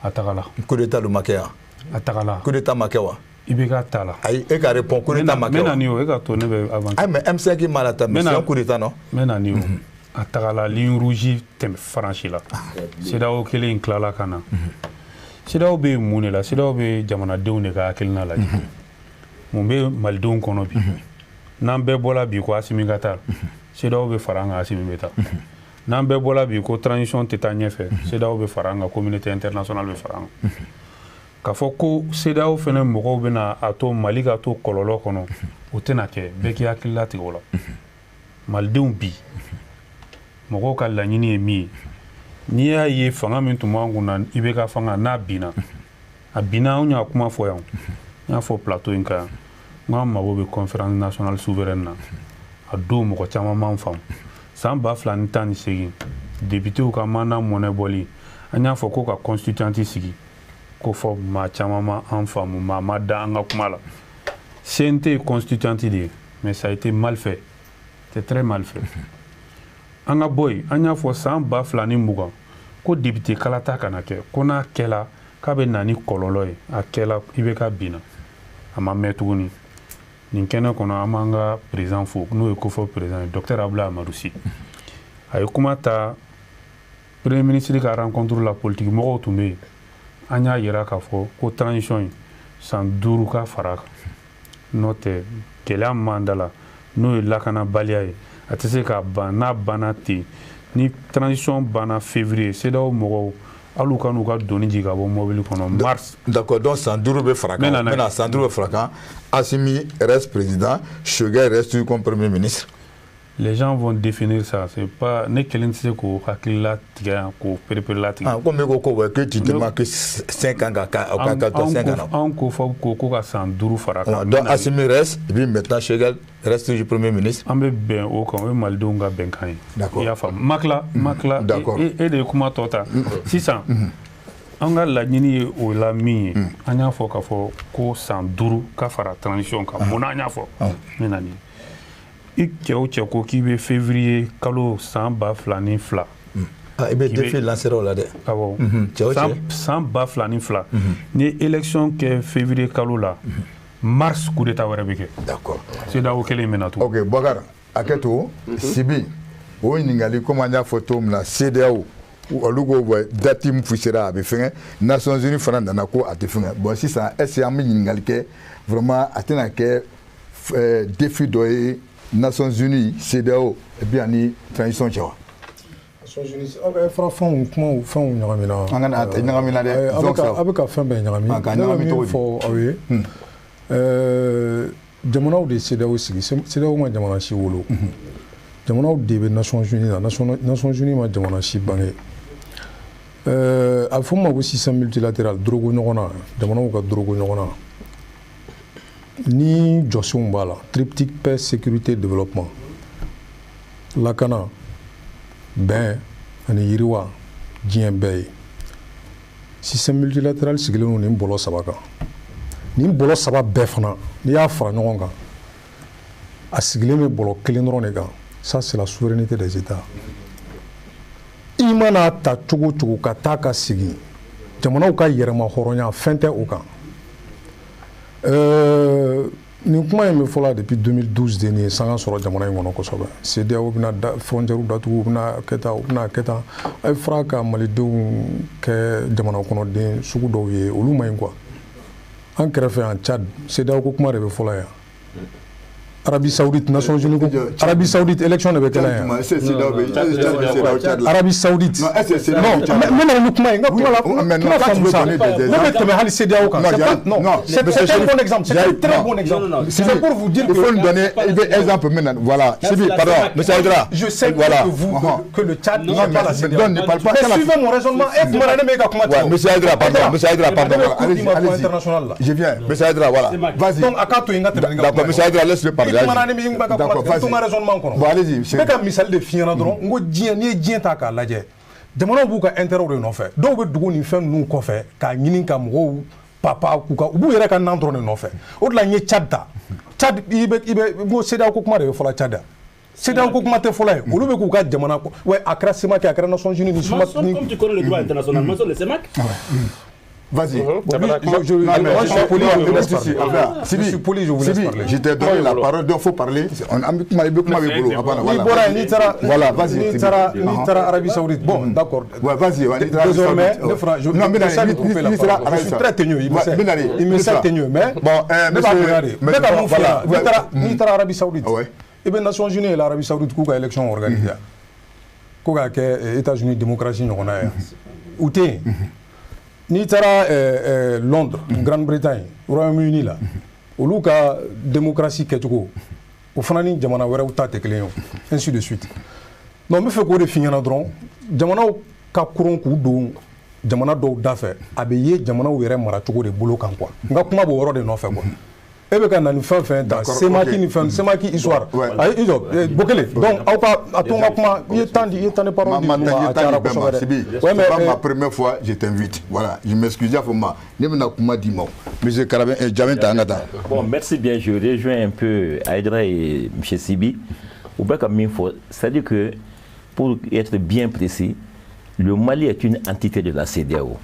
A tagala. Coup d'état dun ma kɛ yan? A tagala. Coup d'état ma kɛ wa? IBK t'a la. Ayi e ka répond coup d'état ma kɛ wa? N bɛ na ni o, e ka to ne bɛ avancer. Ayi mais M5 ma la ta mais c'est un coup d'état non? N bɛ na ni o. A tagala ligne rouge tɛmɛ franchi la. CEDEAO kelen in tilala ka na. CEDEAO bɛ mun de la? CEDEAO bɛ jamanadenw de ka hakilina lajɛ. Mun bɛ malidenw kɔnɔ bi? N'an bɛɛ bɔla bi ko Asimi ka taa, CEDEAO bɛ fara an kan Asimi bɛ taa. N'an bɛɛ bɔla bi ko transition tɛ taa ɲɛfɛ, CEDEAO bɛ fara an kan, communauté internationale bɛ fara an kan. K'a fɔ ko CEDEAO fɛnɛ mɔgɔw bɛna a to Mali ka to kɔlɔlɔ kɔnɔ, o tɛna kɛ, bɛɛ k'i hakili latigɛ o la. Malidenw bi, mɔgɔw ka laɲini ye min ye, n'i y'a ye fanga min tun b'an kun na IBK fanga n'a binna, a binna anw y'a kuma fɔ yan, n y'a fɔ plateau in kan yan, n k'an mago bɛ conférence nationale souveraine na, a don mɔgɔ caman m'an faamu. San 2018 députéw ka mandat mɔnɛ bɔli, an y'a fɔ ko ka constituante sigi, ko fɔ maa caman ma an faamu, maa ma da an ka kuma la. CNT ye constituante de ye, mais ça a été mal fait, c'est très mal fait. An ka bɔ yen, an y'a fɔ san 2020 ko député kalata kana kɛ, ko n'a kɛla k'a bɛ na ni kɔlɔlɔ ye, a kɛla IBK binna, a ma mɛn tuguni. Nin kɛnɛ kɔnɔ an b'an ka président fo, n'o ye kofɔ président ye, Dr Abdoulaye Amadou Sy. A ye kuma ta premier ministre ka rencontre la politique mɔgɔw tun bɛ yen, an y'a yira k'a fɔ ko transition in san 5 ka fara kan, n'o tɛ gɛlɛya m'an da la, n'o ye lakanabaliya ye, a tɛ se ka ban, n'a banna ten, ni transition banna février, CEDEAO mɔgɔw hali u ka n'u ka doni jigin ka bɔ mobili kɔnɔ mars. D'accord, donc san 5 bɛ fara kan, maintenant san 5 bɛ fara kan, Assimi reste président, Choguel reste comme premier ministre. Les gens vont définir ça, c'est pas ne kelen tɛ se k'o hakilila tigɛ yan k'o perepere tigɛ. Ah, comme ko ko que tu te marques 5 ans ka 5 ans. An ko fɔ ko ka san 5 fara kan. Donc Assimi reste, et puis maintenant Choguel reste du premier ministre. An bɛ bɛn o kan, o ye malidenw ka bɛnkan ye. D'accord. I y'a faamu. Makila, e de ye kuma tɔ ta. Sisan, an ka laɲini ye o la min ye, an y'a fɔ k'a fɔ ko san 5 ka fara transition kan. Mun na an y'a fɔ? Ne na ni. I cɛ o cɛ ko k'i bɛ février kalo san 2002. I bɛ défi lancer o la dɛ. Awɔ. San 2002. Ni ye élection kɛ février kalo la, mars coup d'état wɛrɛ bɛ kɛ. D'accord. CEDEAO kelen in bɛna to. Ok, Boubacar, hakɛto, Sibi, o ɲininkali komi an y'a fɔ cogo min na CEDEAO olu ko date min fusera a bɛ fɛngɛ, Nations Unies fana nana ko a tɛ fɛngɛ. Bon sisan est ce que an bɛ ɲininkali kɛ vraiment a tɛna kɛ défi dɔ ye Nations Unies, CEDEAO et puis ani transition cɛ wa? Nations Unies a fɔra fɛnw ɲagamina. An kana ɲagamina dɛ. A bɛ ka fɛn bɛɛ ɲagami. Ka ɲagami cogo di? Fɔ aw ye. Jamanaw de CEDEAO sigi, CEDEAO ma jamana si wolo. Jamanaw de bɛ Nations Unies la, Nations Unies ma jamana si bange. A bɛ fɔ ma ko système multilatéral, dorogo ɲɔgɔn na, jamanaw ka dorogo ɲɔgɔn na. Ni jɔsenw b'a la, triptyque paix, sécurité, développement, lakana, bɛn ani yiriwa diɲɛ bɛɛ ye. Système multilatéral sigilen don nin bɔlɔ 3 kan. Nin bɔlɔ 3 bɛɛ fana n'i y'a fara ɲɔgɔn kan, a sigilen bɛ bɔlɔ 1 dɔrɔn de kan. Ça c'est la souveraineté des États. I mana ta cogo cogo ka taa ka sigi, jamanaw ka yɛrɛma hɔrɔnya fɛn tɛ o kan. Nin kuma in bɛ fɔ la depuis 2012 de nin ye sanga sɔrɔ jamana in kɔnɔ kosɛbɛ. CEDEAO bɛna frontière datugu, u bɛna kɛ tan, a ye fara ka malidenw kɛ jamana kɔnɔden sugu dɔw ye, olu man ɲi quoi. An kɛrɛfɛ yan Tchad, CEDEAO ko kuma de bɛ fɔ la yan. Arabie Saoudite, Nations Unies, Arabie Saoudite, élection de Bétélé. Arabie Saoudite. Non, c'est un bon exemple. C'est un très bon exemple. C'est pour vous dire que. Il faut nous donner un exemple maintenant. Voilà. Pardon, M. Aydra. Je sais que le Tchad n'est pas la CEDEAO. Mais suivez mon raisonnement. M. Aydra, pardon. Allez-y. Je viens. M. Aydra, voilà. Vas-y. D'accord, M. Aydra, laisse-le parler. D'accord, allez-y. Je vais ka misali de fiɲɛna dɔrɔn n ko diɲɛ n'i ye diɲɛ ta k'a lajɛ jamanaw b'u ka intérêt de nɔfɛ dɔw bɛ dugu ni fɛn ninnu kɔfɛ k'a ɲini ka mɔgɔw papa kuka u b'u yɛrɛ ka nan dɔrɔn de nɔfɛ o de la n ye Tchad ta Tchad i bɛ CEDEAO ko kuma de bɛ fɔla Tchad CEDEAO ko kuma tɛ fɔla ye olu bɛ k'u ka jamana ouais a kɛra CEMAC a kɛra Nations Unies ni comme tu connais le droit international mention le CEMAC. Vas-y. Je suis poli, je vous laisse parler. Je t'ai donné la parole, donc il faut parler. Voilà, vas-y. Nitara Arabie Saoudite. Bon, d'accord. Vas-y. Désormais, je suis très teigneux. Il me sait teigneux. Mais, Nitara Arabie Saoudite. Et bien, Nations Unies et l'Arabie Saoudite, qui a élection organisée. Qui a États-Unis, démocratie, nous on a. Où t'es? Ni tara Londres, Grande-Bretagne, Royaume-Uni là, olu ka démocratie kɛcogo o fana ni jamana wɛrɛw ta tɛ kelen ye ainsi de suite. Non, n bɛ fɛ k'o de f'i ɲɛna dɔrɔn jamanaw ka koron k'u don jamana dɔw da fɛ a bɛ ye jamanaw yɛrɛ maracogo de bolo kan quoi. N ka kuma b'o yɔrɔ de nɔfɛ quoi. E bɛ ka na ni fɛn fɛn ta CEMAC ni fɛn CEMAC histoire ayi Bokele donc aw ka a to n ka kuma i ye temps de parole di ma a cayara kosɛbɛ dɛ. Ouais, mais ma première fois je t'invite. Voilà, je m'excuse à Foma. Ne bɛna kuma di ma. Monsieur Karabin Jamin Tangata. Bon, merci bien, je rejoins un peu Aïdra et M. Sibi. Au bas comme il faut, c'est-à-dire que pour être bien précis, le Mali est une entité de la CEDEAO.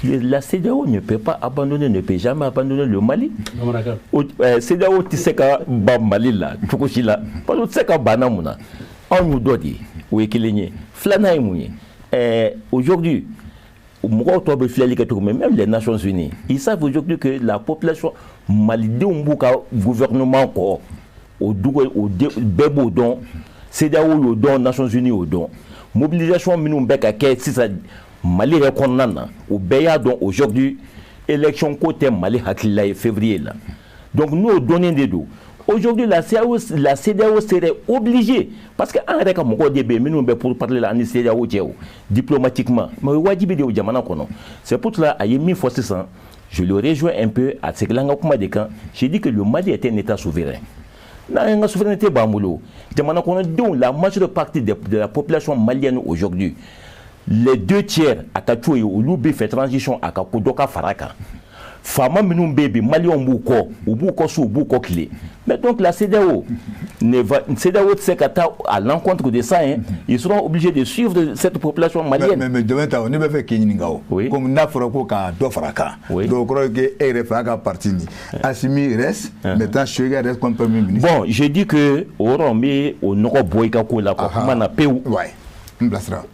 La CEDEAO ne peut pas abandonner, ne peut jamais abandonner le Mali. CEDEAO, tu sais que Mali là, Tukushila, parce que tu sais que Banamuna, on nous doit dire, ou Ekilenye, Flanaïmouni. Aujourd'hui, même les Nations Unies, ils savent aujourd'hui que la population malienne, gouvernement, au Bebo don, CEDEAO au don, Nations Unies au don, mobilisation Minoubeka, c'est ça. Mali reconnaît au Béa donc aujourd'hui élection côté Mali Hakila février là. Donc nous donnons des dos. Aujourd'hui la CEDEAO serait obligée parce que en reka moko debe minu be pour parler la CEDEAO diplomatiquement. Mais wajibi de jamana kono. C'est pour cela à Yemi Fossessan, je le rejoins un peu à ce que l'anga kuma de kan, j'ai dit que le Mali est un état souverain. Dans la souveraineté bamoulo, jamana kono donc la majeure partie de la population malienne aujourd'hui. Les 2 tiers à Tachoué ou Loubé fait transition à Kakodoka Faraka. Fama Minoum Bébé, Malion Bouko, ou Bouko sous Bouko clé. Mais donc la CEDEAO, à l'encontre de ça, hein, ils seront obligés de suivre cette population malienne. Mais demain, on ne va faire qu'il comme Nafroko quand Dofraka. Donc, je crois que Erefaka parti. Assimi reste, maintenant, Chega reste comme Premier ministre. Bon, j'ai dit que, au met au Noro Boykako, la Kokumana Peu. Ouais, une blasera.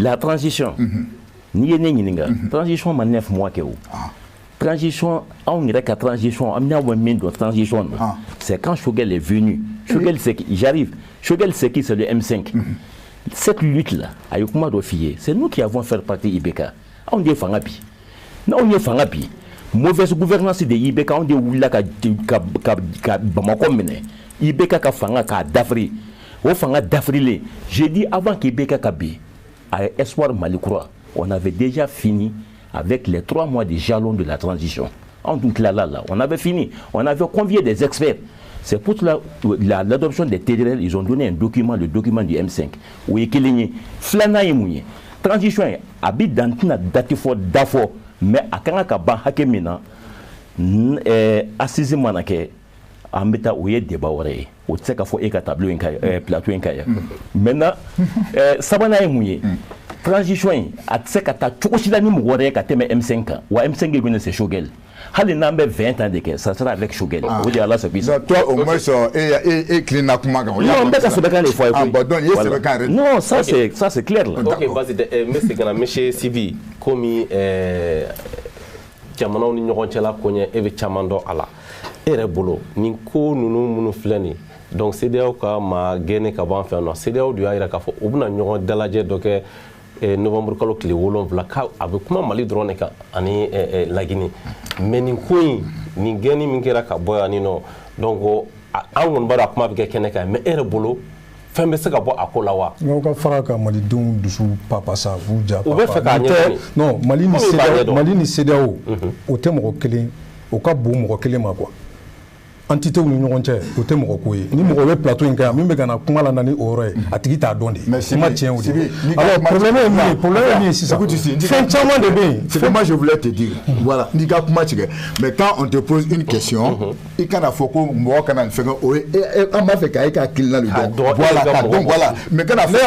La transition, transition, 9 mois. Transition, on dirait que transition, c'est quand Choguel est venu. Choguel, c'est qui j'arrive. Choguel, c'est qui? C'est le M5. Cette lutte-là, c'est nous qui avons fait partie d'Ibeka. On dit Fangapi. Non, on dit Fangapi. Mauvaise gouvernance de Ibeka, on dit Oulaka Bamako Mene. Ibeka Kafanga Dafri. Au Fanga Dafri. J'ai dit avant qu'Ibeka Kabi. À Espoir Malikroa, on avait déjà fini avec les 3 mois de jalons de la transition. On avait fini. On avait convié des experts. C'est pour l'adoption des TDR, ils ont donné un document, le document du M5. Où il y a Flanaïmouni. Transition, habite dans une date d'affaires, mais à Kanaka Hakemina, assise Manake. Ambeta ouye débat ore o tseka fo e ka tableau en kaya plateau en kaya maintenant sabana emouye transition a tseka ta chokosila ni mugore ka teme M5 wa M5 gune c'est Choguel hali nambe 20 ans de que ça sera avec Choguel o di Allah se puisse toi au moins ça et clina kuma ga non mbeka so beka les fois non ça c'est clair là. OK vas-y monsieur Gana monsieur Sibi komi jamana ni ɲɔgɔn cɛla ko ɲɛ e bɛ caman dɔn a la e yɛrɛ bolo nin ko ninnu minnu filɛ nin donc CEDEAO ka ma gɛnɛ ka bɔ an fɛ yan nɔ CEDEAO de y'a yira k'a fɔ u bɛna ɲɔgɔn dalajɛ dɔ kɛ novembre kalo tile 7 k'a a bɛ kuma Mali dɔrɔn de kan ani Lagini mais nin ko in nin gɛnni min kɛra ka bɔ yan nɔ donc an kɔni b'a dɔn a kuma bɛ kɛ kɛnɛ kan mais e yɛrɛ bolo fɛn bɛ se ka bɔ a ko la wa. N'aw ka fara ka malidenw dusu papa sa vous ja papa. U bɛ fɛ k'a ɲɛfɔ non Mali ni CEDEAO o tɛ mɔgɔ kelen o ka bon mɔgɔ kelen ma quoi. entité ni ɲɔgɔn cɛ o tɛ mɔgɔ ko ye ni mɔgɔ bɛ plateau in kan yan min bɛ ka na kuma la ni o yɔrɔ ye a tigi t'a dɔn de kuma tiɲɛ o de alors problème ye min ye problème ye min ye sisan fɛn caman de bɛ yen c'est moi je voulais te dire voilà n'i ka kuma tigɛ mais quand on te pose une question i kana fɔ ko mɔgɔ kana nin fɛn o ye an b'a fɛ k'e ka hakilina de dɔn voilà ka dɔn voilà mais kana fɔ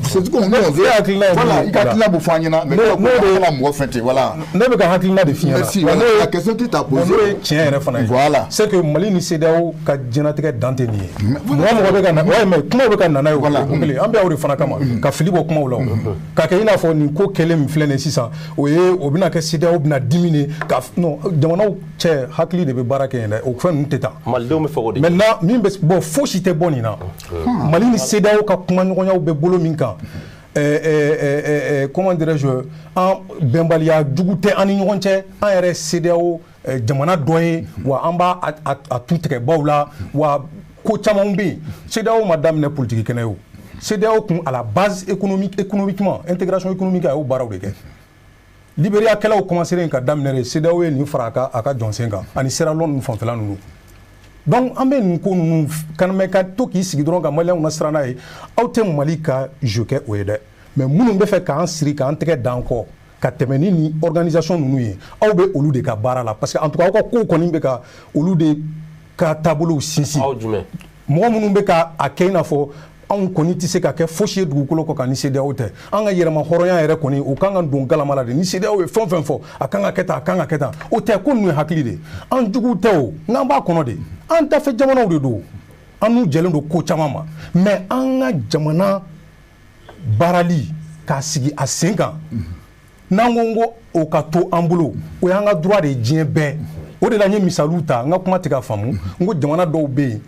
c'est comme non voilà i ka hakilina bɛ fɔ an ɲɛna mais n'o de mɔgɔ fɛn tɛ voilà ne bɛ ka hakilina de f'i ɲɛna merci la question qui t'a posé n'o ye tiɲɛ yɛrɛ fana ye voilà c'est que Mali ni CEDEAO ka diɲɛnatigɛ dan tɛ nin ye mɔgɔ bɛ ka na ouais mais kumaw bɛ ka na n'a ye o kelen an bɛ aw de fana kama ka fili bɔ kumaw la ka kɛ i n'a fɔ nin ko kɛlen min filɛ nin sisan o bɛna kɛ CEDEAO bɛna diminer ka non jamanaw cɛ hakili de bɛ baara kɛ yen dɛ o fɛn ninnu tɛ taa malidenw bɛ fɛ o de maintenant min bɛ bon fosi tɛ bɔ nin na Mali ni CEDEAO ka kumaɲɔgɔnyaw bɛ bolo min kan comment dirais-je an bɛnbaliya jugu tɛ an ni ɲɔgɔn cɛ an yɛrɛ CEDEAO jamana dɔ ye wa an b'a tu tigɛ baw la wa ko caman bɛ yen CEDEAO ma daminɛ politique kɛnɛ ye o CEDEAO kun à la base économiquement intégration économique a y'o baaraw de kɛ Libéria kɛlaw commencé ka daminɛ de CEDEAO ye nin fara a ka jɔnsen kan ani Sierra Leone fanfɛla ninnu donc an bɛ nin ko ninnu kanamɛ ka to k'i sigi dɔrɔn ka maliyɛnw na siran n'a ye aw tɛ Mali ka jeu kɛ o ye dɛ mais minnu bɛ fɛ k'an siri k'an tɛgɛ d'an kɔ ka tɛmɛ ni organisation ninnu ye aw bɛ olu de ka baara la parce que en tout cas aw ka kow kɔni bɛ ka olu de ka taabolow sinsin mɔgɔ minnu bɛ ka a kɛ i n'a fɔ anw kɔni tɛ se ka kɛ fosi ye dugukolo kɔ kan ni CEDEAO tɛ an ka yɛrɛma hɔrɔnya yɛrɛ kɔni o kan ka don galama la de ni CEDEAO ye fɛn o fɛn fɔ a kan ka kɛ tan a kan ka kɛ tan o tɛ ko ninnu ye hakili de an juguw tɛ o n'an b'a kɔnɔ de an dafɛ jamanaw de don an n'u jɛlen don ko caman ma mais an ka jamana baarali k'a sigi a sen kan n'an ko o ka to an bolo o y'an ka droit de diɲɛ bɛɛ o de la n ye misaliw ta n ka kuma tɛ ka faamu n ko jamana dɔw bɛ yen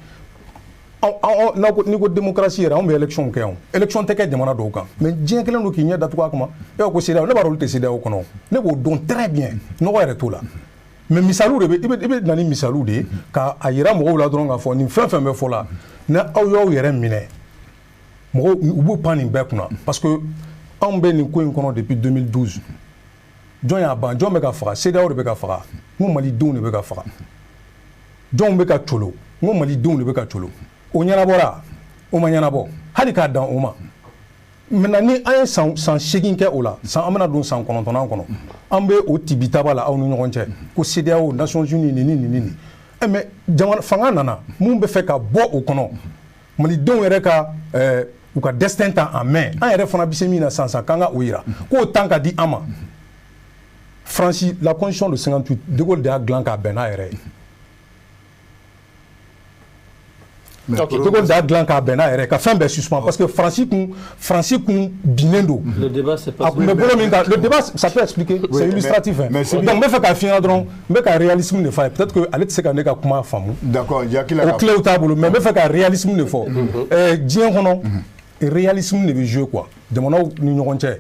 n'i ko démocratie yɛrɛ anw bɛ élection kɛ yan élection tɛ kɛ jamana dɔw kan mais diɲɛ kelen don k'i ɲɛ datugu a kama e ko CEDEAO ne b'a dɔn olu tɛ CEDEAO kɔnɔ ne b'o dɔn très bien nɔgɔ yɛrɛ t'o la mais misaliw de bɛ i bɛ na ni misaliw de ye ka a yira mɔgɔw la dɔrɔn k'a fɔ nin fɛn fɛn bɛ fɔ la ni aw y'aw yɛrɛ minɛ mɔgɔw u b'u pan nin bɛɛ kunna parce que anw bɛ nin ko in kɔnɔ depuis 2012 jɔn y'a ban jɔn bɛ ka faga CEDEAO de bɛ ka faga n ko malidenw de bɛ ka faga jɔnw bɛ ka colo n ko malidenw de bɛ ka colo o ɲɛnabɔra o ma ɲɛnabɔ hali k'a dan o ma maintenant ni an ye san 8 kɛ o la an bɛna don san 9nan kɔnɔ an bɛ o tibitaba la aw ni ɲɔgɔn cɛ ko CEDEAO Nations Unies nin mais jamana fanga nana mun bɛ fɛ ka bɔ o kɔnɔ malidenw yɛrɛ ka u ka destin ta en main an yɛrɛ fana bɛ se min na sisan k'an ka o yira k'o temps ka di an ma France la constitution de 58 de Gaulle de y'a dilan k'a bɛn n'a yɛrɛ ye de Gaulle de y'a dilan k'a bɛn n'a yɛrɛ ye ka fɛn bɛɛ suspend parce que France kun binnen don le débat c'est pas mais bolo min kan le débat ça peut expliquer c'est illustratif donc n bɛ fɛ ka f'i ɲɛna dɔrɔn n bɛ ka réalisme de fɔ peut-être que ale tɛ se ka ne ka kuma faamu d'accord o clé t'a bolo mais n bɛ fɛ ka réalisme de fɔ diɲɛ kɔnɔ réalisme de bɛ jouer quoi jamanaw ni ɲɔgɔn cɛ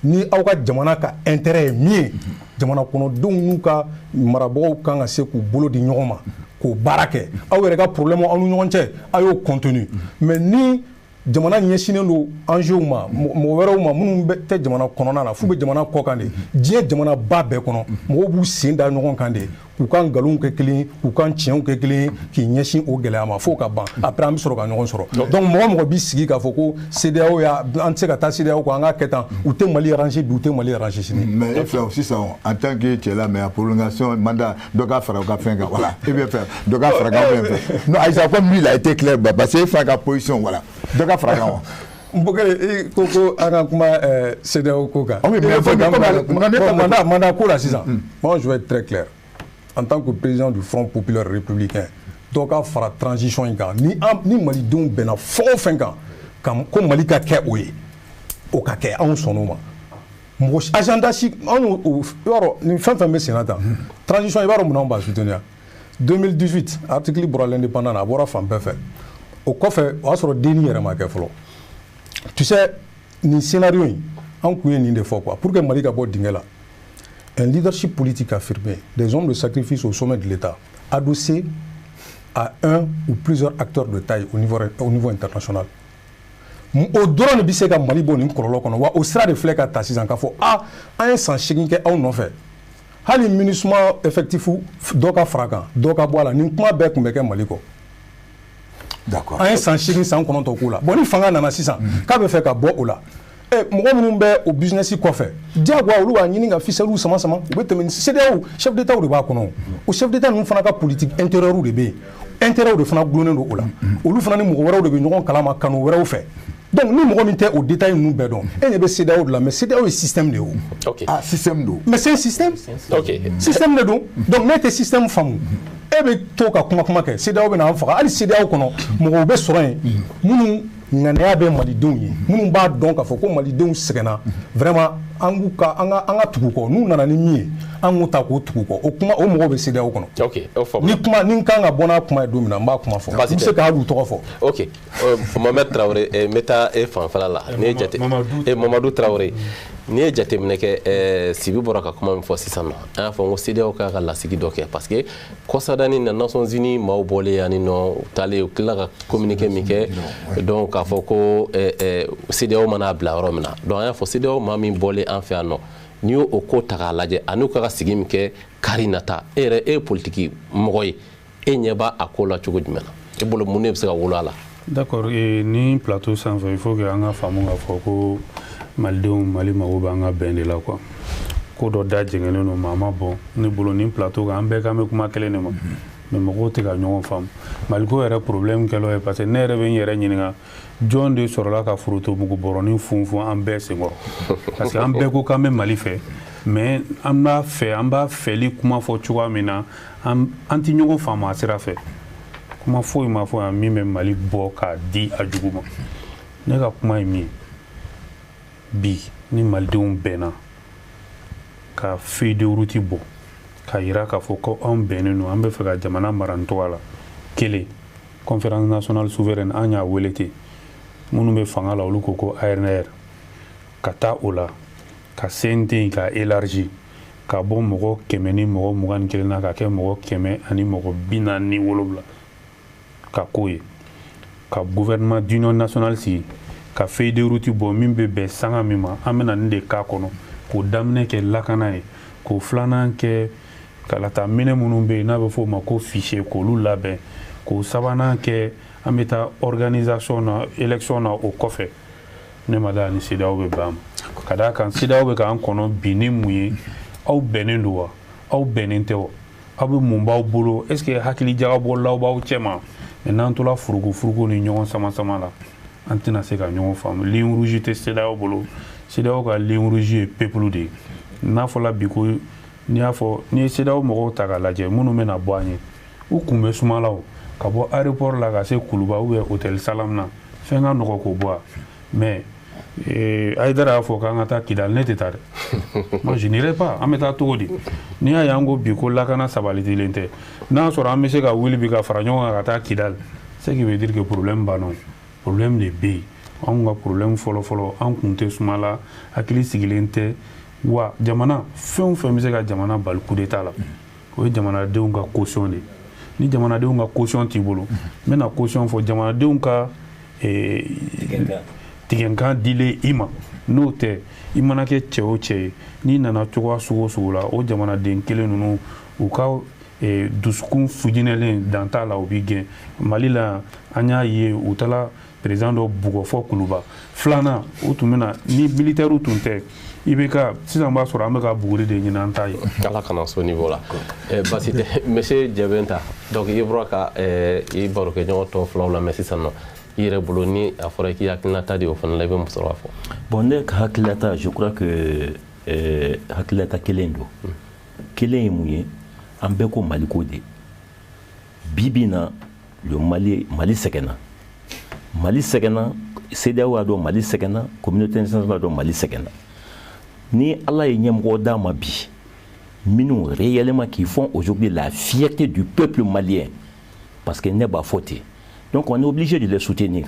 ni aw ka jamana ka intérêt ye min ye jamana kɔnɔdenw n'u ka marabagaw kan ka se k'u bolo di ɲɔgɔn ma k'o baara kɛ aw yɛrɛ ka problème aw ni ɲɔgɔn cɛ a y'o contenu mais ni jamana ɲɛsinnen don enjeux ma mɔgɔ wɛrɛw ma minnu tɛ jamana kɔnɔna na f'u bɛ jamana kɔ kan de diɲɛ jamana ba bɛɛ kɔnɔ mɔgɔw b'u sen da ɲɔgɔn kan de k'u ka nkalonw kɛ kelen k'u ka tiɲɛw kɛ kelen k'i ɲɛsin o gɛlɛya ma fo ka ban après an bɛ sɔrɔ ka ɲɔgɔn sɔrɔ donc mɔgɔ b'i sigi k'a fɔ ko CEDEAO an tɛ se ka taa CEDEAO kɔ an k'a kɛ tan u tɛ Mali arranger bi u tɛ Mali arranger sini. mais e filɛ sisan en tant que cɛ la mais a prolongation mandat dɔ ka fara u ka fɛn kan voilà e bɛ fɛ dɔ ka fara kan fɛn fɛ non Aïssa comme lui il a été clair parce que e fa ka position voilà dɔ ka fara kan wa. Mbokele ko an ka kuma CEDEAO ko kan mandat ko la sisan moi je vais être très clair en tant que président du Front populaire républicain dɔ ka fara transition in kan ni malidenw bɛnna fɛn o fɛn kan ko Mali ka kɛ o ye o ka kɛ anw sɔnn'o ma mɔgɔ agenda si anw yɔrɔ ni fɛn fɛn bɛ sen na tan transition i b'a dɔn mun na anw b'a soutenir 2018 article bɔra l'indépendant na a bɔra fan bɛɛ fɛ o kɔfɛ o y'a sɔrɔ denni yɛrɛ ma kɛ fɔlɔ tu sais nin scénario in an kun ye nin de fɔ quoi pour que Mali ka bɔ dingɛ la un leadership politique affirmé des hommes de sacrifice au sommet de l'État adossé à un ou plusieurs acteurs de taille au niveau international o dɔrɔn de bɛ se ka Mali bɔ nin kɔlɔlɔ kɔnɔ wa o sira de filɛ ka ta sisan k'a fɔ an ye san 8 kɛ aw nɔfɛ hali MINUSMA effectif dɔ ka fara kan dɔ ka bɔ a la nin kuma bɛɛ tun bɛ kɛ Mali kɔ. D'accord. An ye san 8 san 9 k'o la bon ni fanga nana sisan k'a bɛ fɛ ka bɔ o la mɔgɔ minnu bɛ o business kɔfɛ diyagoya olu b'a ɲini ka ficelles sama sama u bɛ tɛmɛ CEDEAO chef d'état de b'a kɔnɔ o chef d'état ninnu fana ka politique intérieure de bɛ yen intérêt de fana gulonnen don o la olu fana ni mɔgɔ wɛrɛw de bɛ ɲɔgɔn kalama kanu wɛrɛw fɛ donc ni mɔgɔ min tɛ o détail ninnu bɛɛ dɔn e ɲɛ bɛ CEDEAO de la mais CEDEAO ye système de ye o. Ok. Ah, système do. Mais c'est un système. Ok. Système de don donc ne tɛ système faamu e bɛ to ka kuma kɛ CEDEAO bɛ na an faga hali CEDEAO kɔnɔ mɔgɔw bɛ sɔrɔ yen minnu ŋaniya bɛ malidenw ye minnu b'a dɔn k'a fɔ ko malidenw sɛgɛnna vraiment an ka tugu kɔ n'u nana ni min ye an k'u ta k'o tugu kɔ o kuma o mɔgɔw bɛ CEDEAO kɔnɔ. Ok, o faamu. ni n kan ka bɔ n'a kuma ye don min na n b'a kuma fɔ n bɛ se ka hali u tɔgɔ fɔ. Ok, Mohamed Traoré n bɛ taa e fanfɛla la Mamadou Traoré n'i ye jateminɛ kɛ Sibi bɔra ka kuma min fɔ sisan nɔ an y'a fɔ n ko CEDEAO kan ka lasigi dɔ kɛ parce que kɔsada na Nations Unies maaw bɔlen yan ni nɔ u taalen u tilala ka communiqué min kɛ donc k'a fɔ ko CEDEAO mana bila yɔrɔ min na donc an y'a fɔ CEDEAO maa min bɔlen an fɛ yan nɔ n'i y'o ko ta k'a lajɛ a n'u ka sigi min kɛ kari nata e yɛrɛ e ye politiki mɔgɔ ye e ɲɛ b'a a ko la cogo jumɛn na e bolo mun de bɛ se ka wolo a la. D'accord, ni plateau sanfɛ il faut que an ka faamu k'a fɔ ko malidenw Mali mago bɛ an ka bɛn de la quoi ko dɔ da jɛngɛnnen don maa ma bɔ ne bolo ni plateau kan an bɛɛ kan bɛ kuma kelen de ma mais mɔgɔw tɛ ka ɲɔgɔn faamu Maliko yɛrɛ problème kɛlɛ ye parce que ne yɛrɛ bɛ n yɛrɛ ɲininka jɔn de sɔrɔla ka forontomugu bɔrɔnin funfun an bɛɛ senkɔrɔ parce que an bɛɛ ko k'an bɛ Mali fɛ mais an b'a fɛli kuma fɔ cogoya min na an tɛ ɲɔgɔn faamu a sira fɛ kuma foyi ma fɔ yan min bɛ Mali bɔ k'a di a jugu ma ne ka kuma ye min ye bi ni malidenw bɛnna ka feuille de route bɔ ka yira k'a fɔ ko anw bɛnnen don an bɛ fɛ ka jamana mara nin cogoya la kelen conférence nationale souveraine an y'a wele ten minnu bɛ fanga la olu ko ko ANR ka taa o la ka CNT ka élargi ka bɔ mɔgɔ 100 ni mɔgɔ 21 na ka kɛ mɔgɔ 100 ani mɔgɔ 47 ka k'o ye ka gouvernement d'union nationale sigi ka feuille de route bɔ min bɛ bɛn sanga min ma an bɛna nin de k'a kɔnɔ k'o daminɛ kɛ lakana ye k'o filanan kɛ kalata minɛ minnu bɛ yen n'a bɛ fɔ o ma ko fichier k'olu labɛn k'o sabanan kɛ an bɛ taa organisation na élection na o kɔfɛ ne ma da ni CEDEAO bɛ ban ma ka d'a kan CEDEAO bɛ k'an kɔnɔ bi ni mun ye aw bɛnnen don wa aw bɛnnen tɛ wa aw bɛ mun b'aw bolo est ce que hakili jagabɔlaw b'aw cɛ ma mɛ n'an tola furugu ni ɲɔgɔn sama la an tɛna se ka ɲɔgɔn faamu ligne rouge tɛ CEDEAO bolo CEDEAO ka ligne rouge ye peuple de ye n'a fɔla bi ko n'i y'a fɔ n'i ye CEDEAO mɔgɔw ta k'a lajɛ minnu bɛna bɔ an ye u kun bɛ sumala o ka bɔ aéroport la ka se Kuluba ou bien hôtel Salam na fɛn ka nɔgɔ k'o bɔ mais Aïdara y'a fɔ k'an ka taa Kidal ne tɛ taa dɛ moi je n'irai pas an bɛ taa cogo di n'i y'a ye an ko bi ko lakana sabalitilen tɛ n'a sɔrɔ an bɛ se ka wuli bi ka fara ɲɔgɔn kan ka taa Kidal ce qui veut dire que problème banna problème de bɛ yen anw ka problème fɔlɔ an kun tɛ sumala hakili sigilen tɛ wa jamana fɛn o fɛn bɛ se ka jamana bali coup d'état la o ye jamanadenw ka caution de ni jamanadenw ka caution t'i bolo n bɛna caution fɔ jamanadenw ka tigɛnkan dilen i ma n'o tɛ i mana kɛ cɛ o cɛ ye n'i nana cogoya sugu o sugu la o jamanaden kelen ninnu u ka dusukun fujinɛlen dan t'a la u b'i gɛn Mali la an y'a ye u taara président dɔ bugɔ fɔ Kuluba filanan o tun bɛna ni militaire tun tɛ i bɛ ka sisan b'a sɔrɔ an bɛ ka buguri de ɲini an t'a ye ala kana so niveau la basi tɛ monsieur Diabenta donc i bɔra ka i barokɛ ɲɔgɔn tɔ filaw la mais sisan nɔ i yɛrɛ bolo ni a fɔra k'i hakilinata de o fana la i bɛ mun sɔrɔ a fɔ bon ne ka hakilinata je crois que hakilinata kelen don kelen ye mun ye an bɛɛ ko Mali ko de bi bi in na Mali sɛgɛnna CEDEAO a dɔn Mali sɛgɛnna communauté internationale a dɔn Mali sɛgɛnna ni Ala ye ɲɛmɔgɔ d'a ma bi minnu réellement qui font aujourd'hui la fierté du peuple malien parce que ne b'a fɔ ten donc on est obligé de les soutenir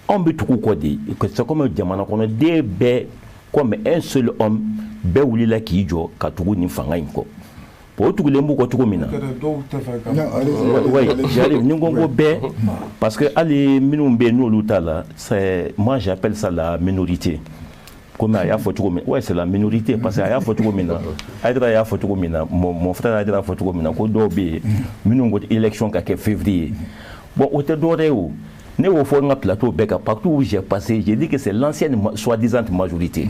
on bɛ tugu kɔ de c'est comme jamana kɔnɔ den bɛɛ comme un seul homme bɛɛ wulila k'i jɔ ka tugu nin fanga in kɔ o tugulen b'u kɔ cogo min na j'arrive ni ko ko bɛɛ parce que hali minnu bɛ yen n'olu t'a la c'est moi j'appelle ça la minorité comme a y'a fɔ cogo min ouais c'est la minorité parce que a y'a fɔ cogo min na Aïdara y'a fɔ cogo min na mon frère Aïdara fɔ cogo min na ko dɔw bɛ yen minnu ko élection ka kɛ février bon o tɛ dɔwɛrɛ ye o ne y'o fɔ n ka plateau bɛɛ kan partout où j'ai passé j'ai dit que c'est l'ancienne soi-disant majorité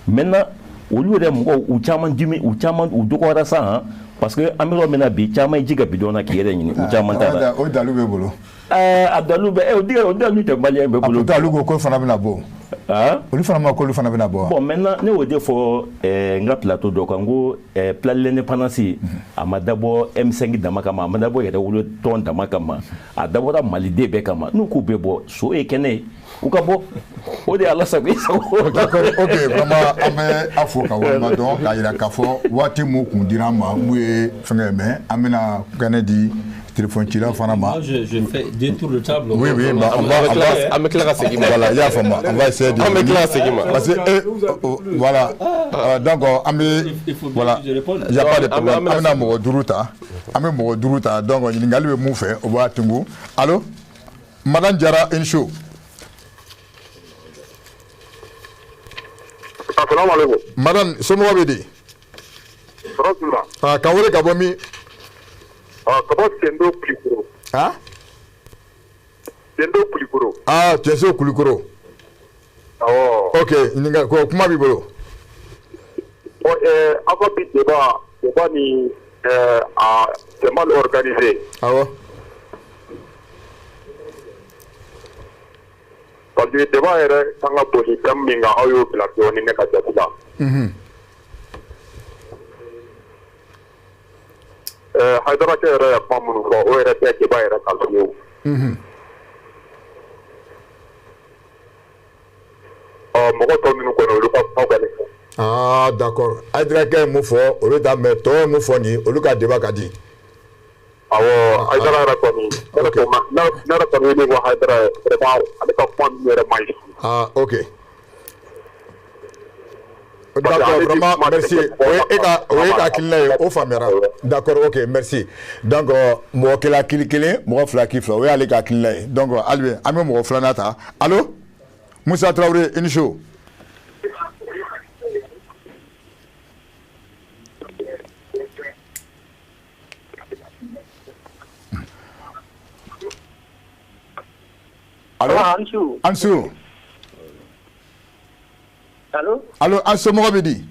maintenant olu yɛrɛ mɔgɔw u caman dimi u dɔgɔyara sa han parce que an bɛ yɔrɔ min na bi caman ye ji ka bidɔn na k'i yɛrɛ ɲini u caman t'a la o dalu bɛ bolo a dalu bɛ o dalu tɛ maliyɛn bɛɛ bolo a dalu ko fana bɛna bɔ olu fana ma k'olu fana bɛna bɔ bon maintenant ne y'o de fɔ n ka plateau dɔ kan ko plan de l'indépendance a ma dabɔ M5 dama kama a ma dabɔ yɛrɛ wolo tɔn dama kama a dabɔra maliden bɛɛ kama n'u k'u bɛ bɔ so ye kɛnɛ ye u ka bɔ o de ye ala sago i sago. d'accord ok vraiment an bɛ a fo ka walima dɔn k'a jira k'a fɔ waati mun kun dira an ma mun ye fɛngɛ mais an bɛna kɛnɛ di téléphone cila fana ma. Je fais des tours de table. Oui, oui, bah, on va voilà, il y a format. On va essayer de. Parce que voilà, donc voilà, il n'y a pas de problème. On a mon duruta, donc on y a le moufé, on va tungu. Allô, Madame Diarra Insho. Assalamu alaikum. Madame, somo wabedi. Ah, kawole kabomi. Comment Tiendo Kulikoro? Ah? Tiendo Kulikoro. Ah, Tiendo Kulikoro. Oh. Ok, comment bibolo? Bon, avant de débat ni c'est mal organisé. Ah ouais. Parce que le débat est dans la position minga ayo plateau ni neka jabuba. Haidara ke yɛrɛ ye kuma minnu fɔ o yɛrɛ tɛ débat yɛrɛ kan fiyewu. Mɔgɔ tɔ minnu kɔni olu ka kuma ka di. Ah d'accord. Haidara ke ye mun fɔ olu ta mais tɔw ye mun fɔ nin olu ka débat ka di. Awɔ Haidara yɛrɛ kɔni ne yɛrɛ kɔni ye min fɔ Haidara ye vraiment ale ka kuma ninnu yɛrɛ man ɲi. Ah ok. D'accord, vraiment, merci. Oui, d'accord, ok, merci. Donc, moi, qui la kili, moi, flaki fla, oui, allez, kili. Donc, allez, amé, moi, flanata. Allô? Moussa Traoré, une show. Allô? Ansou. Allô? Allô, Anso Morabedi.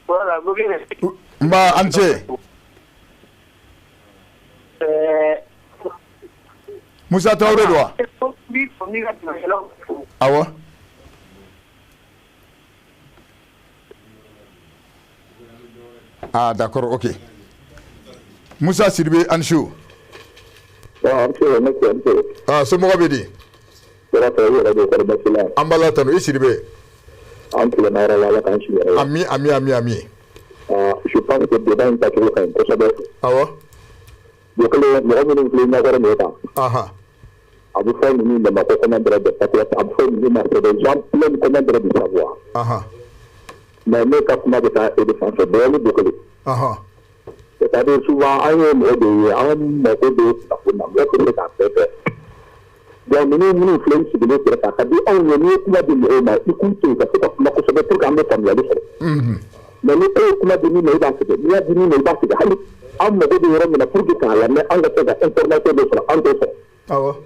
Voilà, vous venez. Mba Anche. Moussa Traoré doit. Ah ouais? Ah d'accord, ok. Moussa Sidibé Ansou. Ah, c'est Morabedi. Ambala Tano, Sidibé. Ami. Je pense que le débat est pas toujours quand même. Ah ouais? Donc, a bɛ fɔ ninnu de ma ko comment dirais-je des patriotes a bɛ fɔ ninnu ma c'est des gens pleins comment dirais-je du savoir. Mais ne ka kuma bɛ taa e de fan fɛ dɔɔni bɛ kelen. C'est-à-dire souvent an ye mɔgɔ de ye an mako bɛ kunnafoni na mɔgɔ tɛ se k'a bɛɛ kɛ. Donc minnu filɛ sigilen sɔrɔ k'a ka di anw ye n'i ye kuma di mɔgɔw ma i k'u to yen ka se ka kuma kosɛbɛ pour que an bɛ faamuyali sɔrɔ. Mais ni e ye kuma di min ma i b'a sɛgɛn n'i y'a di min ma i b'a sɛgɛn hali an mako bɛ yɔrɔ min na pour que k'a lamɛn an ka se ka information dɔ sɔrɔ an t'o sɔrɔ.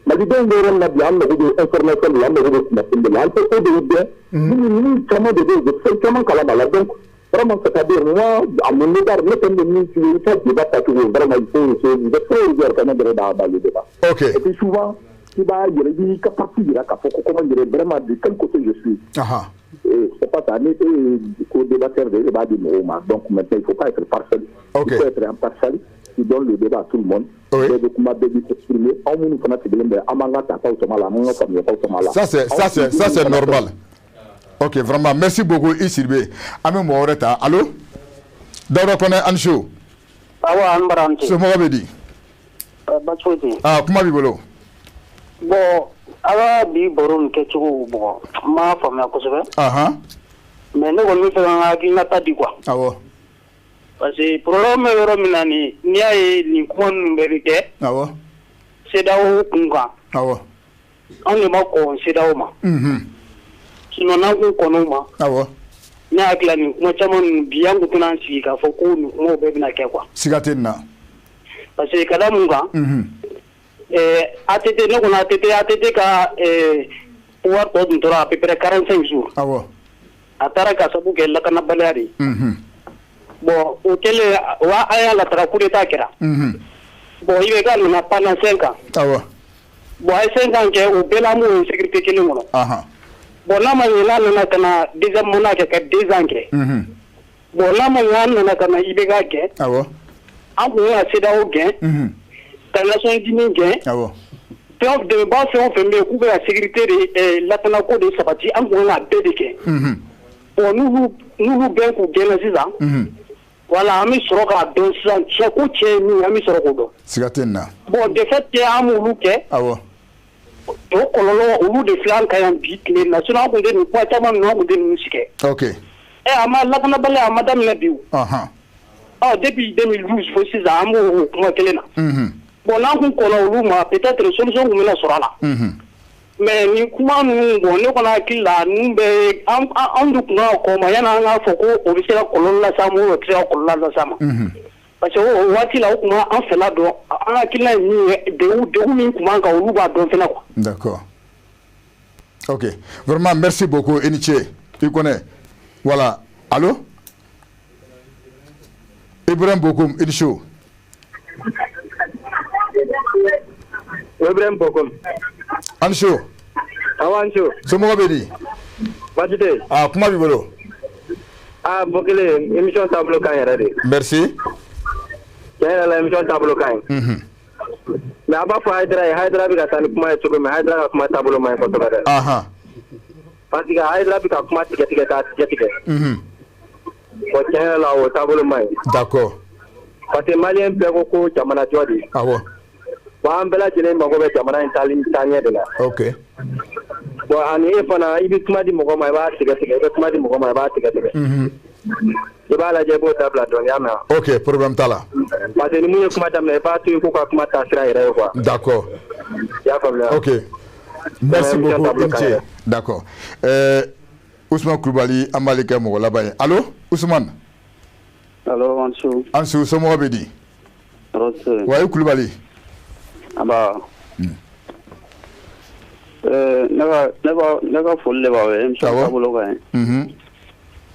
Malidenw bɛ yɔrɔ la bi an mago bɛ information de la an mago bɛ kunnafoni de la an tɛ o de ye bɛɛ minnu caman de bɛ yen u bɛ fɛn caman kalama la donc vraiment c'est-à-dire moi à mon égard ne kɔni bɛ min f'i ye i ka débat tacogo vraiment il faut essayer vous êtes très ouvert quand même dans le débat. Ok. Et puis souvent i b'a yɛrɛ i b'i ka parti yira k'a fɔ ko comment dire vraiment de quel côté je suis. C'est pas ça ni e ye co-débatteur de e de b'a di mɔgɔw ma donc maintenant il faut pas être partiel. Ok. Il faut être impartial. Qui donne le débat à tout le monde. Oui. Ça c'est normal. Ok, vraiment, merci beaucoup Isirbe. Ami Moreta, allô? Daouda Koné Ansho. Awa Anbaranti. C'est moi Bedi. Bachoudi. Ah, comment bibolo? Bon, awa bi borom kechugo bon. Ma fami akosebe. Mais ne woni fe ngaki ngata di quoi. Awo. Parce que problème yɔrɔ min na ni n'i y'a ye nin kuma ninnu bɛɛ bɛ kɛ. Awɔ. CEDEAO kun kan. Awɔ. Anw de ma kɔn CEDEAO ma. sinon n'an kun kɔnɔ ma awɔ ne hakili la nin kuma caman ninnu bi an kun tɛna an sigi k'a fɔ ko nin kumaw bɛɛ bɛna kɛ quoi siga tɛ nin na parce que ka da mun kan ATT ne kɔni ATT ka pouvoir tɔ dun tora à peu près 45 jours awɔ a taara ka sabu kɛ lakanabaliya de bon o kɛlen wa an y'a latara coup d'état kɛra bon IBK nana pendant 5 ans awɔ bon a ye 5 ans kɛ o bɛɛ la an b'o sécurité kelen kɔnɔ bon n'a ma ɲɛ n'a nana ka na deuxième mandat kɛ ka 2 ans kɛ bon n'a ma ɲɛ an nana ka na IBK kɛ awɔ an kun ka CEDEAO gɛn ka Nations Unies gɛn awɔ dɛmɛbaga fɛn o fɛn bɛ yen k'u bɛ ka sécurité de lakanako de sabati an kun ka bɛɛ de kɛ bon n'olu bɛɛ k'u gɛnna sisan voilà an bɛ sɔrɔ k'a dɔn sisan cɛ ko cɛ ye min ye an bɛ sɔrɔ k'o dɔn siga tɛ nin na bon de fait que an m'olu kɛ awɔ o kɔlɔlɔ olu de filɛ an kan yan bi tile in na sinon an kun tɛ nin kuma caman ninnu an kun tɛ ninnu si kɛ ok a ma lakanabaliya a ma daminɛ bi o depuis 2012 fo sisan an b'o kuma kelen na bon n'an kun kɔnɔ olu ma peut-être solution kun bɛna sɔrɔ a la mais nin kuma ninnu bon ne kɔni hakili la ninnu bɛ an dun kun ka kɔn ma yanni an k'a fɔ ko o bɛ se ka kɔlɔlɔ las'a ma ou o tɛ se ka kɔlɔlɔ las'a ma parce que o waati la o kun an fɛla dɔn an hakilina ye min ye degun min kun b'an kan olu b'a dɔn fɛnɛ quoi. D'accord. Ok. Vraiment merci beaucoup i ni ce i connais voilà allô Ibrahim Bokoum i ni so Ibrahim Bokoum an so awan so somɔgɔ bɛ di baasi tɛ kuma b'i bolo bon kelen émission taabolo kan yɛrɛ de merci tiɲɛ yɛrɛ la émission taabolo kan ye mais a b'a fɔ Hayidara bɛ ka taa ni kuma ye cogo min Hayidara ka kuma taabolo man ɲi kosɛbɛ dɛ parce que Hayidara bɛ ka kuma tigɛ k'a tigɛ bon tiɲɛ yɛrɛ la o taabolo man ɲi d'accord parce que maliyɛn bɛɛ ko jamana jɔ de awɔ bon an bɛɛ lajɛlen mago bɛ jamana in taaɲɛ de la ok bon ani e fana i bɛ kuma di mɔgɔ ma i b'a tigɛ i bɛ kuma di mɔgɔ ma i b'a tigɛ i b'a lajɛ i b'o dabila dɔɔni y'a mɛn ok problème t'a la parce que ni mun ye kuma daminɛ i b'a to yen k'u ka kuma taa sira yɛrɛ ye quoi d'accord i y'a faamuya ok merci beaucoup i ni ce d'accord Ousmane Kulubali an b'ale kɛ mɔgɔ laban ye allo Ousmane allo Ansu somɔgɔ bɛ di wa i Kulubali aba ne ka foli de b'aw ye émission taabolo ka ɲi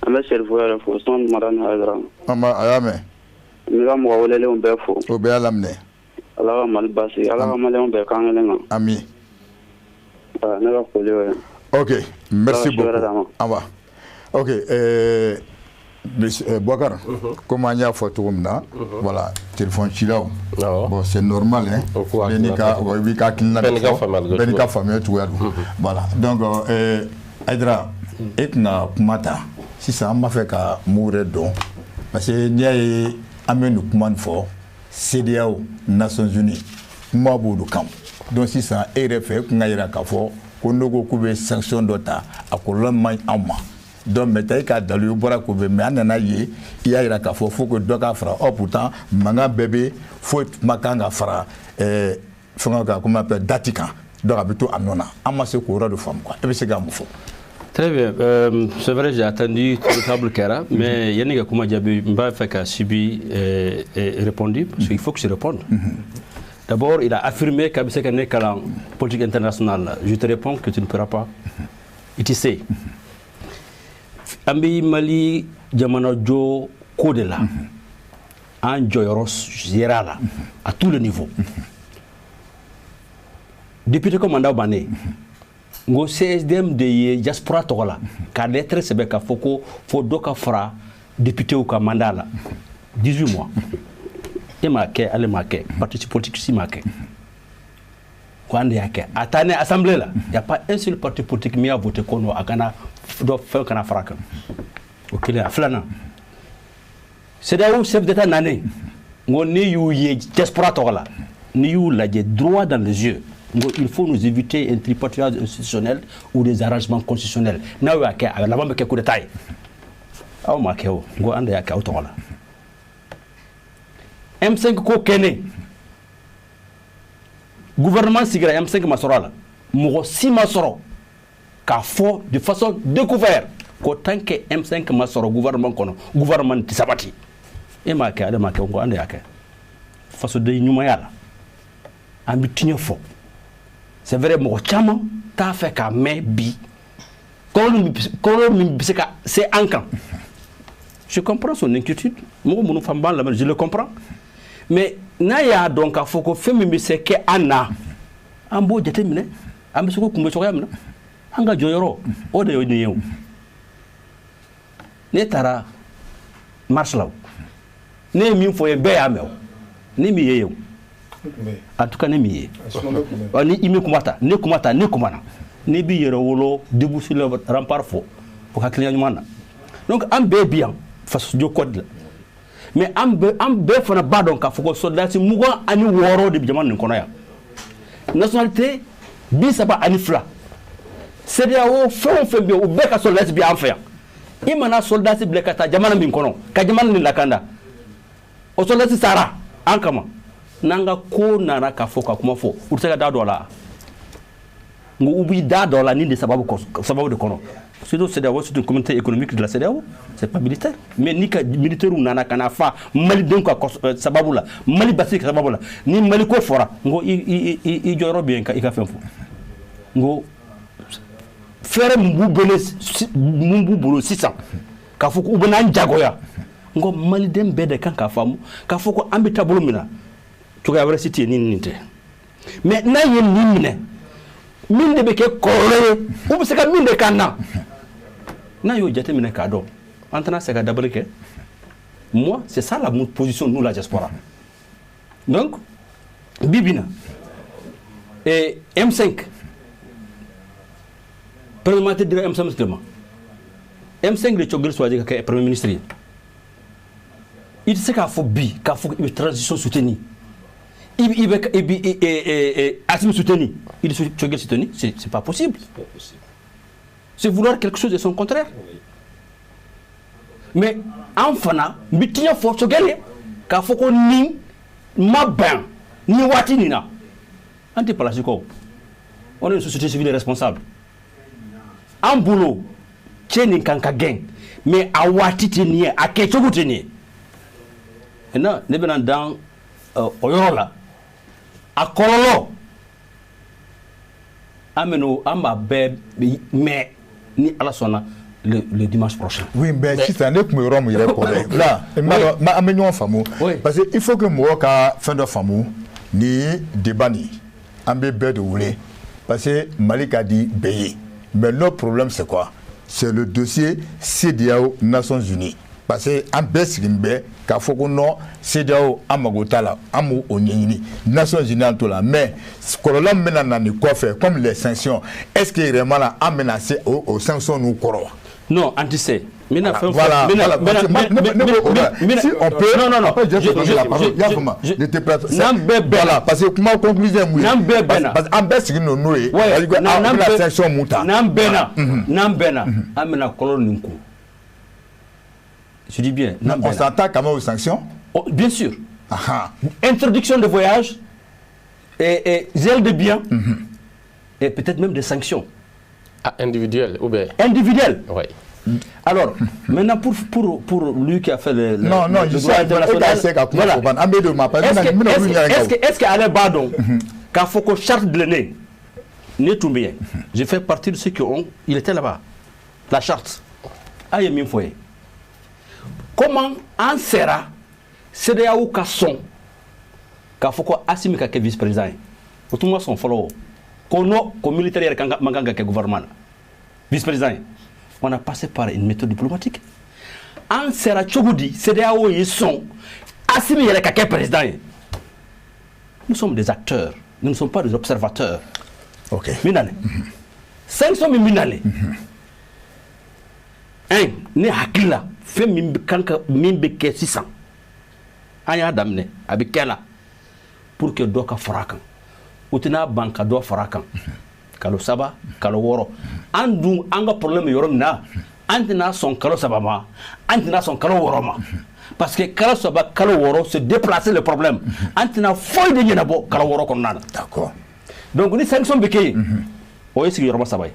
an bɛ Serifu yɛrɛ fo Usumani Mamadu Hayidara a y'a mɛn n bɛ ka mɔgɔ welelenw bɛɛ fo o bɛɛ y'a laminɛ Ala ka Mali basigi Ala ka maliyɛnw bɛɛ kan kelen kan ami ne ka foli y'o ye ok merci beaucoup awa ok Boubacar comme an y'a fɔ cogo min na voilà téléphone cilaw bon c'est normal hein bɛɛ n'i ka hakilina de fɔ bɛɛ n'i ka faamuya cogoya don voilà donc Hayidara e tɛna kuma ta sisan an b'a fɛ ka mun yɛrɛ dɔn parce que n'i y'a ye an bɛ nin kuma nin fɔ CEDEAO Nations Unies kuma b'olu kan donc sisan e yɛrɛ fɛ e kun ka yira k'a fɔ ko n'o ko k'u bɛ sanction dɔ ta a kɔlɔlɔ man ɲi anw ma donc maintenant i ka dalu i bɔra k'o bɛ mais an nana ye i y'a yira k'a fɔ faut que dɔ ka fara pourtant mankan bɛɛ bɛ foyi ma kan ka fara fɛngɛ kan comment on appelle date kan donc a bɛ to a nɔ na an ma se k'o yɔrɔ de faamu quoi e bɛ se k'a mun fɔ. Très bien. C'est vrai, j'ai attendu tout le table Kera, mais Yannick a comment dit, m'a fait qu'à Sibi répondu, parce qu'il faut que je réponde. D'abord, il a affirmé qu'il y a une politique internationale. Je te réponds que tu ne pourras pas. Et tu sais, Ambi Mali, Djamana Jo, Kodela, en Joyoros, Zerala, à tous les niveaux. Député commandant Bané, ngo CSDM de ye diaspora togola ka lettre sebe ka foko fo doka fra député ou ka mandat la 18 mois et marqué ale marqué parti politique si marqué quand il y a que atane assemblée là il y a pas un seul parti politique qui a voté kono akana do fait kana fraka OK là flana c'est là où chef d'état nané ngo ni yu ye diaspora togola ni yu la droit dans les yeux. Il faut nous éviter un tripotage institutionnel ou des arrangements constitutionnels. Now we are avant de coup de taille. Ah ma keo, go ande ya ka otola. M5 ko kene. Gouvernement sigira M5 masoro la. Mo si masoro. k'a fɔ de façon découverte ko tant que M5 ma sɔrɔ gouvernement kɔnɔ gouvernement tɛ sabati e m'a kɛ ale m'a kɛ n ko an de y'a kɛ fasoden ɲumanya la an bɛ tiɲɛ fɔ c'est vrai mɔgɔ caman t'a fɛ k'a mɛn bi kɔlɔlɔ min bɛ se ka se an kan je comprends son inquiétude mɔgɔ minnu fan b'an lamɛn je le comprends mais n'a y'a dɔn k'a fɔ ko fɛn min bɛ se kɛ an na an b'o jateminɛ an bɛ se k'o kunbɛ cogoya min na an ka jɔyɔrɔ o de ye nin ye o ne taara marche la o ne ye min fɔ ye bɛɛ y'a mɛn o ne min ye o en tout cas ne min ye ni i min kuma ta ne kuma ta ne kuma na ne b'i yɛrɛ wolo debout sur le rempart fɔ o hakilina ɲuman na donc an bɛɛ bi yan fasojo code la mais an bɛɛ fana b'a dɔn k'a fɔ ko soldats 26 de bɛ jamana nin kɔnɔ yan nationalité 32 CEDEAO fɛn o fɛn bɛ yen o bɛɛ ka soldats bɛ an fɛ yan i mana soldats bila ka taa jamana min kɔnɔ ka jamana nin lakanda o soldats sara an kama n'an ka ko nana k'a fɔ ka kuma fɔ u tɛ se ka da dɔ la nko u b'i da dɔ la nin de sababu de kɔnɔ surtout CEDEAO c'est une communauté économique de la CEDEAO c'est pas militaire mais ni ka militaire nana kana fa malidenw ka sababu la mali basigi ka sababu la ni mali ko fɔra nko i jɔyɔrɔ bɛ yen i ka fɛn fɔ nko fɛɛrɛ mun b'u bolo sisan k'a fɔ ko u bɛn'an jagoya nko maliden bɛɛ de kan k'a faamu k'a fɔ ko an bɛ taabolo min na cogoya wɛrɛ si tɛ yen ni nin tɛ mais n'a ye nin minɛ min de bɛ kɛ kɔrɔlɔ ye u bɛ se ka min de k'an na n'a y'o jateminɛ k'a dɔn an tɛna se ka dabali kɛ moi c'est ça la position nous la diaspora donc bi bi na M5 premièrement te dire M5 seulement M5 de Tchogel soit dit que premier ministre il sait k'a fɔ bi k'a fɔ une transition soutenue il veut Assimi soutenir il Tchogel soutenir c'est pas possible c'est vouloir quelque chose de son contraire mais en fana mitinya fɔ Tchogel k'a fɔ ko ni ma ban ni waati nin na an tɛ place kɔ on est une société civile responsable en bolo cɛ nin kan ka gɛn mais a waati tɛ nin ye a kɛcogo tɛ nin ye maintenant ne bɛna dan o yɔrɔ la a kɔlɔlɔ an b'a bɛɛ mɛn ni ala sɔnna le dimanche prochain. Oui, mais sisan ne tun bɛ yɔrɔ min yɛrɛ kɔrɔ là an bɛ ɲɔgɔn faamu parce que il faut que mɔgɔ ka fɛn dɔ faamu ni débat nin an bɛ bɛɛ de wele parce que Mali ka di bɛɛ ye mais notre problème c'est quoi? C'est le dossier CEDEAO Nations Unies. Parce que en bɛ k'a fɔ ko non CEDEAO an mago t'a la an m'o ɲɛɲini Nations Unies an t'o la mais kɔlɔlɔ min bɛna na nin kɔfɛ comme les sanctions est-ce que vraiment la an bɛna se o sanctions ninnu kɔrɔ wa? Non, an tɛ se. Voilà, si on peut, non, après je te donne la parole, je te prête. Voilà, parce que comment conclusion mouillé. Parce qu'en bas c'est nous nous la section mouta. Nambena, amena colon ninku. Je dis bien. On s'attend quand même aux sanctions. Bien sûr. Introduction de voyage et gel de biens et peut-être même des sanctions. Individuelles ou bien. Individuelles. Oui. Alors, maintenant pour lui qui a fait le je sais international, voilà. Est-ce qu'Alain Badon, quand faut qu'on charte de l'année, n'est tout bien. Je fais partie de ceux qui ont, il était là-bas, la charte. Aïe, min foye. Comment en sera CEDEAO ka son, quand faut qu'on assume que vice-président, pour tout le monde son follow, qu'on militaire manganga que gouvernement, vice-président. On a passé par une méthode diplomatique. En sera Tchogoudi, CEDEAO ils sont assimilés avec quel président. Nous sommes des acteurs, nous ne sommes pas des observateurs. Ok. Minale. 500 minale. Ne hakila fait mimbe ke 600. Aya damne abikela pour que doka farakan. Utina banka do farakan. Kalo saba, kalo woro. Andu anga problème yorom na. Antina son kalo saba ma. Antina son kalo woro ma. Parce que kalo saba, kalo woro, se déplacer le problème. Antina foy de yenabo, kalo woro kon nana. D'accord. Donc ni 500 beke. Oye sigi yorom saba.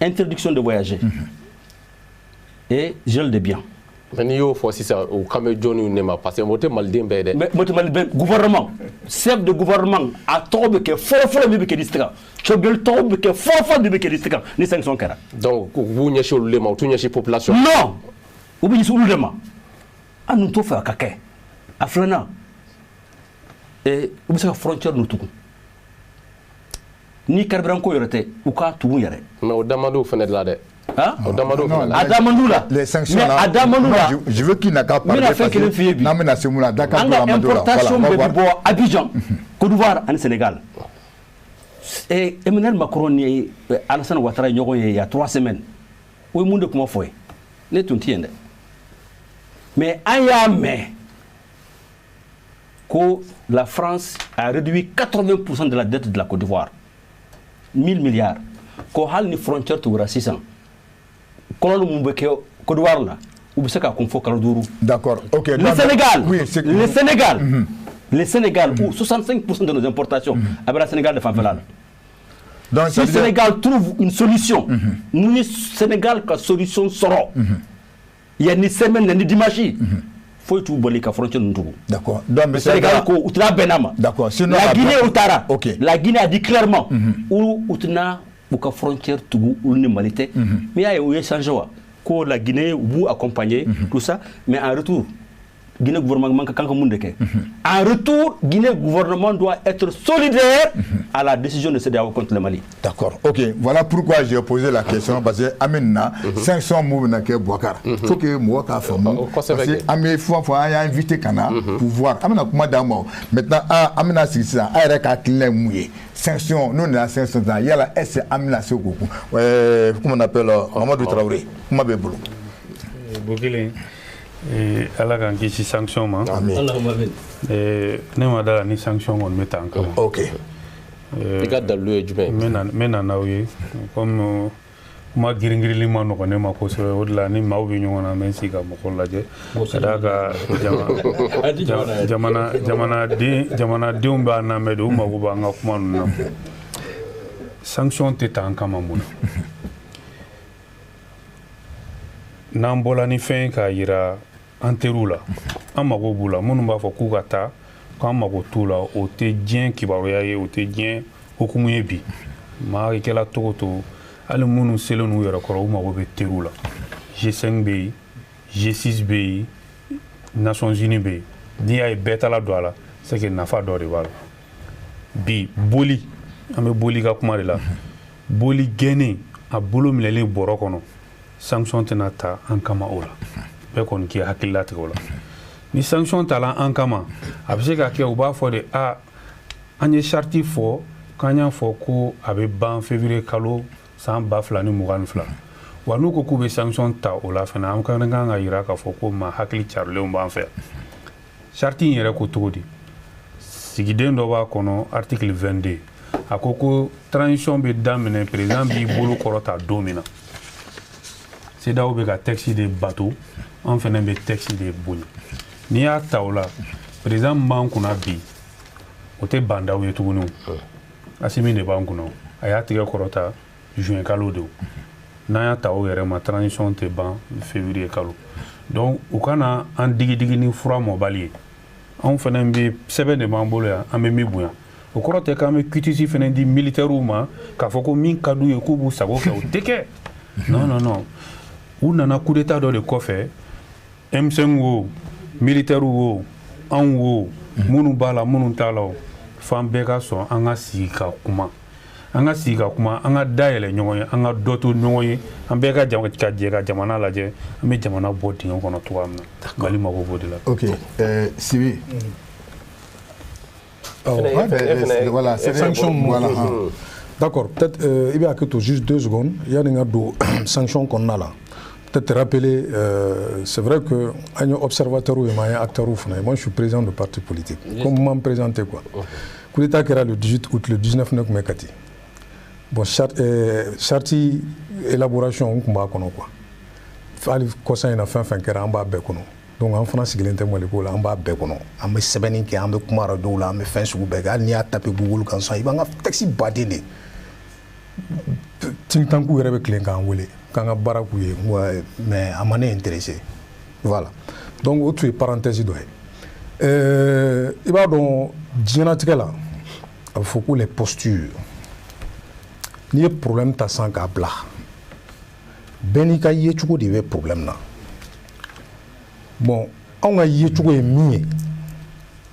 Interdiction de voyager et gel des biens. Mais il y a aussi ça au Cameroun ne m'a passé monter Maldin Bede. Mais gouvernement, chef de gouvernement a tombé que fort de que district. Chogel tombe que fort de que district. Ni 500 kara. Donc vous n'y chez le ma tout n'y chez population. Non. Ou bien sur le ma. Ah nous tout faire caca. Aflana. Et vous savez frontière nous tout. Ni carburant ko yorete ou ka tout yere. Mais au Damado fenêtre là de. Hein? Adamandoula. Les sanctions là. Je veux qu'il n'a qu'à parler. Importation de Abidjan, Côte d'Ivoire et Sénégal. Et Emmanuel Macron et Alassane Ouattara il y a 3 semaines. Où est le monde comment fait? Ne tout tienne. Mais ayame que la France a réduit 80% de la dette de la Côte d'Ivoire. 1000 milliards. Qu'on a une frontière tout 600. D'accord, ok. Le Sénégal, où 65% de nos importations, avec le Sénégal de Fanfelal. Si le Sénégal trouve une solution, nous, le Sénégal, la solution sera. Il y a une semaine, ni dimanche. Il faut tout boler la frontière. D'accord. Le Sénégal, d'accord. La Guinée, Outara. La Guinée a dit clairement, où Outna. Pour la frontière tout ou une malité mais il y a eu changé que la Guinée vous accompagner tout ça mais en retour Guinée gouvernement en retour Guinée gouvernement doit être solidaire à la décision de CEDEAO contre le Mali. D'accord, ok, voilà pourquoi j'ai posé la question parce que Amina 500 mouvements que Bouakar faut que moi ka famu parce que Amé fois a invité Kana pour voir Amina comment d'amo maintenant Amina c'est ça a ka client mouillé 500 nous on a 500 il y a la S Amina c'est beaucoup comment on appelle Amadou Traoré comment be bolo Bokile ala kan kisi sanction ma ne ma dala ni sanction on met en cas. OK. Regarde dans le jume. Mena na oui comme ma giringirili ma no ne ma ko so odla ni ma obi nyona men siga mo ko laje daga jamana de umba na medo ma go ba nga kuma no sanction te tan kama mun nan bola ni fen ka yira anterula amago bula munu ba fo ku gata kan mago tula o te dien kibaroya ye o te dien hukumu ye bi ma kela togoto ale munu selonu yara koro mago be terula G5 be G6 be Nations Unies be ni ay betala do ala c'est que nafa do de wala bi boli ame boli ka kuma de la boli gene a bolo milele boro kono sanction tenata en kama ola be kon ki hakilla te ola ni sanction tala en kama abse ka ke uba fo de a anye charti fo kanya fo ko abe ban février kalo san ba fla ni mugan fla wanu ko be sanction ta ola fana am kan nga yira ka fo ko ma hakli charle mba fa charti yere ko todi sigiden do ba kono article 22 akoko transition be damene président bi bolo korota domina c'est là où il y a taxi de bateaux, on fait un taxi de boules. Ni à taola, par exemple, banque na bi, au te banda ou yetu nous, asimi de banque non, aya tiga korota, juin kalodo, na ya tao yere ma transition te ban février kalo. Donc, au kana en digi ni froid mobalier, on fait un bi sebe de bambole, un mi bouya. Au korota kame kitisi fait un di militaire ou ma, kafoko min kadou yekubu sago ke au teke. Non. Ou nana coup d'état dans le coffre M5 wo militaire wo an wo munu bala munu talo fam beka so anga sika kuma anga daele nyoy anga doto nyoy an beka jega jamana laje ame jamana boti ngono to amna bali mako bodila. OK Sibi voilà c'est sanction voilà d'accord peut-être il y a que juste 2 secondes il y a une sanction qu'on a là. Peut-être rappeler, c'est vrai que un observateur ou un acteur ou moi je suis président de parti politique. Comment me présenter quoi? Coup d'état qui era le 18 août, le 19 mai mekati. Bon, charti élaboration on combat kono quoi. Fali kosa ina fin kera amba be kono. Donc en France il était moi l'école amba be kono. Am sebeni ki am kuma radio la am fin su be ga ni a taper Google kan so ibanga taxi badene. think tank yɛrɛ bɛ tilen k'an wele k'an ka baara k'u ye mais a ma ne intéressé voilà donc o tun ye parenthèse dɔ ye i b'a dɔn diɲɛnatigɛ la a bɛ fɔ ko les postures n'i ye problème ta san k'a bila bɛɛ n'i ka yecogo de bɛ problème na bon anw ka yecogo ye min ye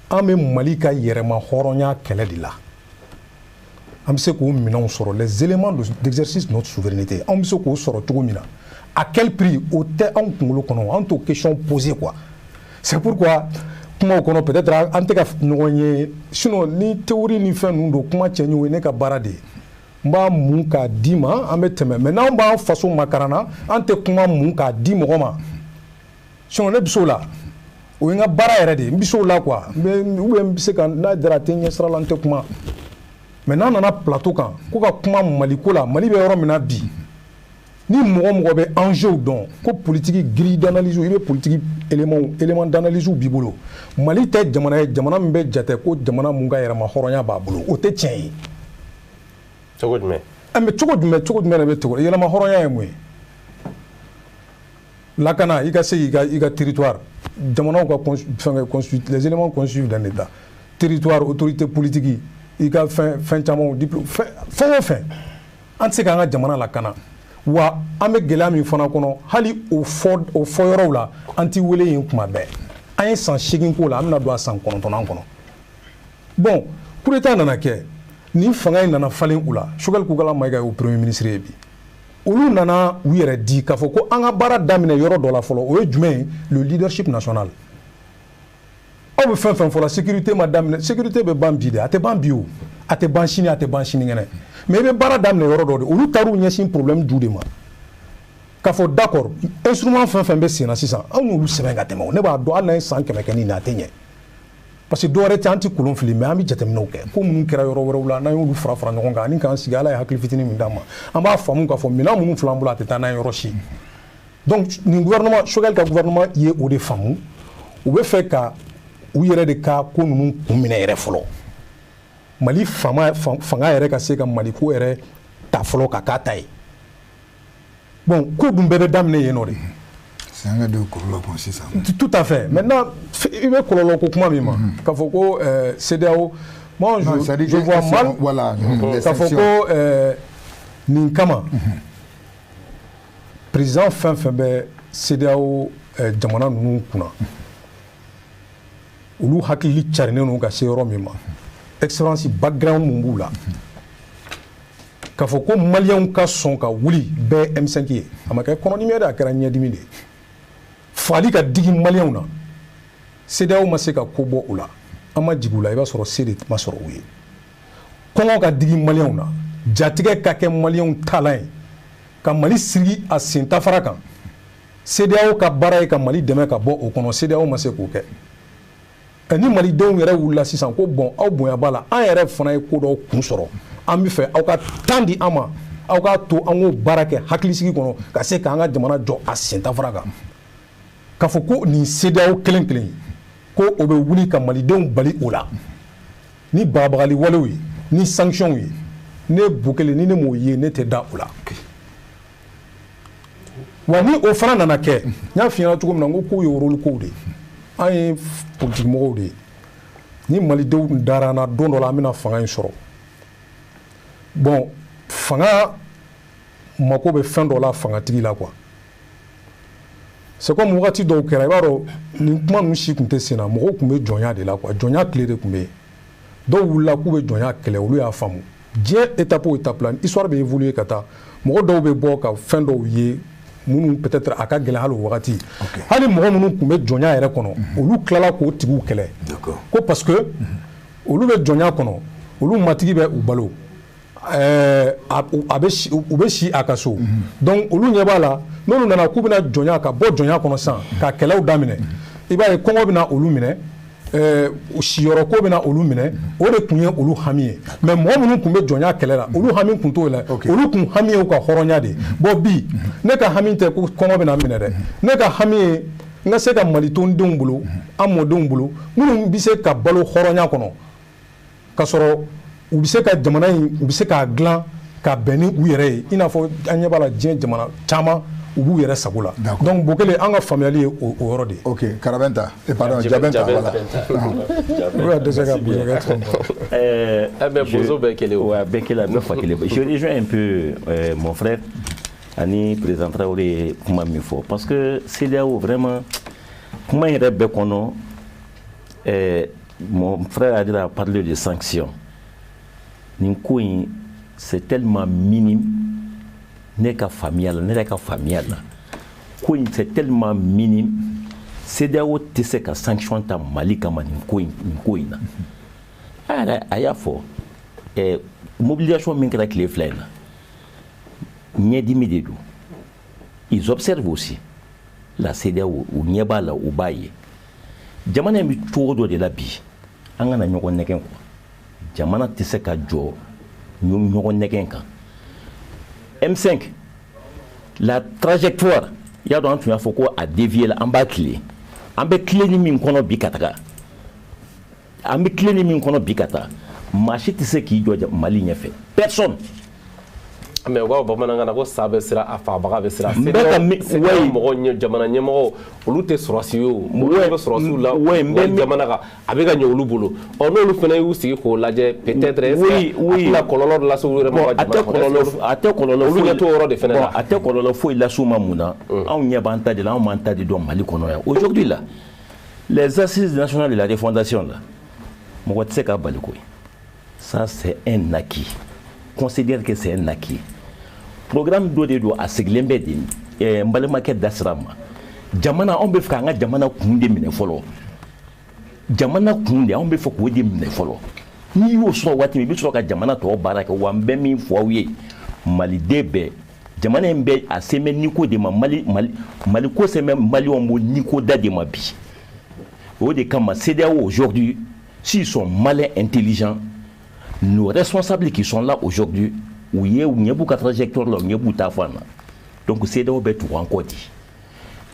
an bɛ Mali ka yɛrɛma hɔrɔnya kɛlɛ de la an bɛ se k'o minɛnw sɔrɔ les éléments d'exercice de notre souveraineté an bɛ se k'o sɔrɔ cogo min na à quel prix o tɛ anw kunkolo kɔnɔ an t'o question poser quoi c'est pourquoi kumaw kɔnɔ peut-être an tɛ ka ɲɔgɔn ye sinon ni théorie ni fɛn ninnu don kuma cɛ ɲɛ o ye ne ka baara de ye n b'a mun k'a d'i ma an bɛ tɛmɛ mais n'anw b'an faso makaran na an tɛ kuma mun k'a di mɔgɔ ma sinon ne bɛ se o la o ye n ka baara yɛrɛ de ye n bɛ se o la quoi ou bien n bɛ se ka n'a dira a tɛ ɲɛ sira la n tɛ kuma mais n'an nana plateau kan ko ka kuma Mali ko la Mali bɛ yɔrɔ min na bi ni mɔgɔ mɔgɔ bɛ enjeu dɔn ko politique grille d'analyse i bɛ politique élément d'analyse b'i bolo Mali tɛ jamana ye jamana min bɛ jate ko jamana mun ka yɛrɛma hɔrɔnya b'a bolo o tɛ tiɲɛ ye cogo jumɛn mais cogo jumɛn de bɛ cogo yɛlɛma hɔrɔnya ye mun ye lakana i ka se i ka territoire jamanaw ka fɛngɛ les éléments constitutifs d'un état territoire autorité politique i ka fɛn camanw diplôme fɛn o fɛn an tɛ se k'an ka jamana lakana wa an bɛ gɛlɛya min fana kɔnɔ hali o fɔ yɔrɔw la an t'i wele yen kuma bɛɛ an ye san 8 k'o la an bɛna don a san 9nan kɔnɔ bon coup d'état nana kɛ ni fanga in nana falen u la Choguel Kukala Mayiga ye o premier ministre ye bi olu nana u yɛrɛ di k'a fɔ ko an ka baara daminɛ yɔrɔ dɔ la fɔlɔ o ye jumɛn ye le leadership national aw bɛ fɛn fɛn fɔla sécurité ma daminɛ sécurité bɛ ban bi de a tɛ ban bi o a tɛ ban sini a tɛ ban sinikɛnɛ mais i bɛ baara daminɛ yɔrɔ dɔ de olu taar'u ɲɛsin problème ju de ma k'a fɔ d'accord instrument fɛn fɛn bɛ sen na sisan anw y'olu sɛbɛn ka tɛmɛ o ne b'a dɔn hali n'an ye san 100 kɛ nin na a tɛ ɲɛ parce que dɔwɛrɛ tɛ an tɛ kolon fili mais an bɛ jateminɛw kɛ ko minnu kɛra yɔrɔ wɛrɛw la n'an y'olu fara ɲɔgɔn kan ani k'an sigi Ala ye hakili fitinin min d'an ma an b'a faamu k'a fɔ minɛn minnu filɛ an bolo a tɛ taa n'an ye yɔrɔ si donc nin gouvernement Choguel ka gouvernement ye o de faamu u bɛ fɛ ka u yɛrɛ de ka ko ninnu kun minɛ yɛrɛ fɔlɔ Mali fanga yɛrɛ ka se ka Mali ko yɛrɛ ta fɔlɔ ka k'a ta ye bon ko dun bɛɛ bɛ daminɛ yen nɔ de c'est un gars de kɔlɔlɔ kɔn sisan tout à fait maintenant i bɛ kɔlɔlɔ ko kuma min ma k'a fɔ ko CEDEAO moi je vois mal voilà k'a fɔ ko nin kama président fɛn fɛn bɛ CEDEAO jamana ninnu kunna olu hakili carinen don ka se yɔrɔ min ma excellence background mun b'u la k'a fɔ ko maliyɛnw ka sɔn ka wuli bɛɛ M5 ye a ma kɛ kɔnɔdimi ye de a kɛra ɲɛdimi de ye fagali ka digi maliyɛnw na CEDEAO ma se ka ko bɔ o la an ma jigin u la i b'a sɔrɔ se de ma sɔrɔ u ye kɔngɔ ka digi maliyɛnw na jatigɛ ka kɛ maliyɛnw taalan ye ka Mali sigi a sen tafara kan CEDEAO ka baara ye ka Mali dɛmɛ ka bɔ o kɔnɔ CEDEAO ma se k'o kɛ ni malidenw yɛrɛ wulila sisan ko bon aw bonya b'a la an yɛrɛ fana ye ko dɔw kun sɔrɔ an bɛ fɛ aw ka temps di an ma aw k'a to an k'o baara kɛ hakilisigi kɔnɔ ka se k'an ka jamana jɔ a sen tafara kan k'a fɔ ko nin CEDEAO kelen kelen ko o bɛ wuli ka malidenw bali o la ni bagabagali walew ye ni sanction ye ne Bukele ni ne m'o ye ne tɛ da o la wa ni o fana nana kɛ n y'a f'i ɲɛna cogo min na n ko k'o ye rôle kow de an ye politique mɔgɔw de ye ni malidenw dara an na don dɔ la an bɛna fanga in sɔrɔ bon fanga mako bɛ fɛn dɔ la fangatigi la quoi c'est comme wagati dɔw kɛra i b'a dɔn nin kuma ninnu si tun tɛ sen na mɔgɔw tun bɛ jɔnya de la quoi jɔnya tile de tun bɛ yen dɔw wulila k'u bɛ jɔnya kɛlɛ olu y'a faamu diɲɛ étape o étape la histoire bɛ évoluer ka taa mɔgɔ dɔw bɛ bɔ ka fɛn dɔw ye minnu peut-être a ka gɛlɛn hali o wagati hali mɔgɔ minnu tun bɛ jɔnya yɛrɛ kɔnɔ olu tilala k'o tigiw kɛlɛ ko parce que olu bɛ jɔnya kɔnɔ olu matigi bɛ u balo u bɛ si a ka so donc olu ɲɛ b'a la n'olu nana k'u bɛna jɔnya ka bɔ jɔnya kɔnɔ sisan ka kɛlɛw daminɛ i b'a ye kɔngɔ bɛna olu minɛ siyɔrɔko bɛna olu minɛ o de tun ye olu hami ye mais mɔgɔ minnu tun bɛ jɔnya kɛlɛ la olu hami tun t'o la olu tun hami ye u ka hɔrɔnya de bon bi ne ka hami tɛ ko kɔngɔ bɛna minɛ dɛ ne ka hami ye n ka se ka malitondenw bolo an mɔdenw bolo minnu bɛ se ka balo hɔrɔnya kɔnɔ ka sɔrɔ u bɛ se ka jamana in u bɛ se k'a dilan ka bɛn ni u yɛrɛ ye i n'a fɔ an ɲɛ b'a la diɲɛ jamana caman u b'u yɛrɛ sago la donc Bokele an ka faamuyali ye o yɔrɔ de ye. Ok, Karabenta pardon Jabenta voilà. Je rejoins un peu mon frère Ani président Traoré kuma min fɔ parce que CEDEAO vraiment kuma yɛrɛ bɛɛ kɔnɔ mon frère a parlé de sanctions. Nin ko in c'est tellement minime ne ka faamuya la ne yɛrɛ ka faamuya la ko in c'est tellement minime CEDEAO tɛ se ka sanction ta Mali kama nin ko in na a y'a fɔ mobilisation min kɛra tile fila in na ɲɛdimi de don ils observent aussi la CEDEAO u ɲɛ b'a la u b'a ye jamana in bɛ cogo dɔ de la bi an kana ɲɔgɔn nɛgɛn quoi jamana tɛ se ka jɔ ɲɔgɔn nɛgɛn kan M5 la trajectoire y'a dɔn an tun y'a fɔ ko a dévier la an b'a tile an bɛ tile ni min kɔnɔ bi ka taga maa si tɛ se k'i jɔ Mali ɲɛfɛ personne. Mais o bamanankan ko sa bɛ siran a fagabaga bɛ siran mɔgɔ jamana ɲɛmɔgɔ olu tɛ sɔrɔsi ye o mɔgɔw bɛ sɔrɔsiw la jamana kan a bɛ ka ɲɛ olu bolo n'olu fana y'u sigi k'o lajɛ peut-être a tɛna kɔlɔlɔ dɔ lase u yɛrɛ ma a tɛ kɔlɔlɔ olu ɲɛ t'o yɔrɔ de fana la a tɛ kɔlɔlɔ foyi lase u ma mun na anw ɲɛ b'an ta de la anw m'an ta de dɔn Mali kɔnɔ yan aujourd'hui là les assises nationales de la refondation là mɔgɔ tɛ se k'a bali koyi ça c'est un acquis considère que c'est un acquis. Programme dɔ de don a sigilen bɛ de n balimakɛ da sira ma jamana anw bɛ fɛ k'an ka jamana kun de minɛ fɔlɔ jamana kun de anw bɛ fɛ k'o de minɛ fɔlɔ n'i y'o sɔrɔ waati min i bɛ sɔrɔ ka jamana tɔw baara kɛ wa n bɛ min fɔ aw ye maliden bɛɛ jamana in bɛ a se bɛ niko de ma Mali ko se bɛ maliyɛnw b'o niko da de ma bi o de kama CEDEAO aujourd'hui s'ils sont malins intelligents nos responsables qui sont là aujourd'hui où il y a une trajectoire là, il y a une donc CEDEAO va tout encore dit.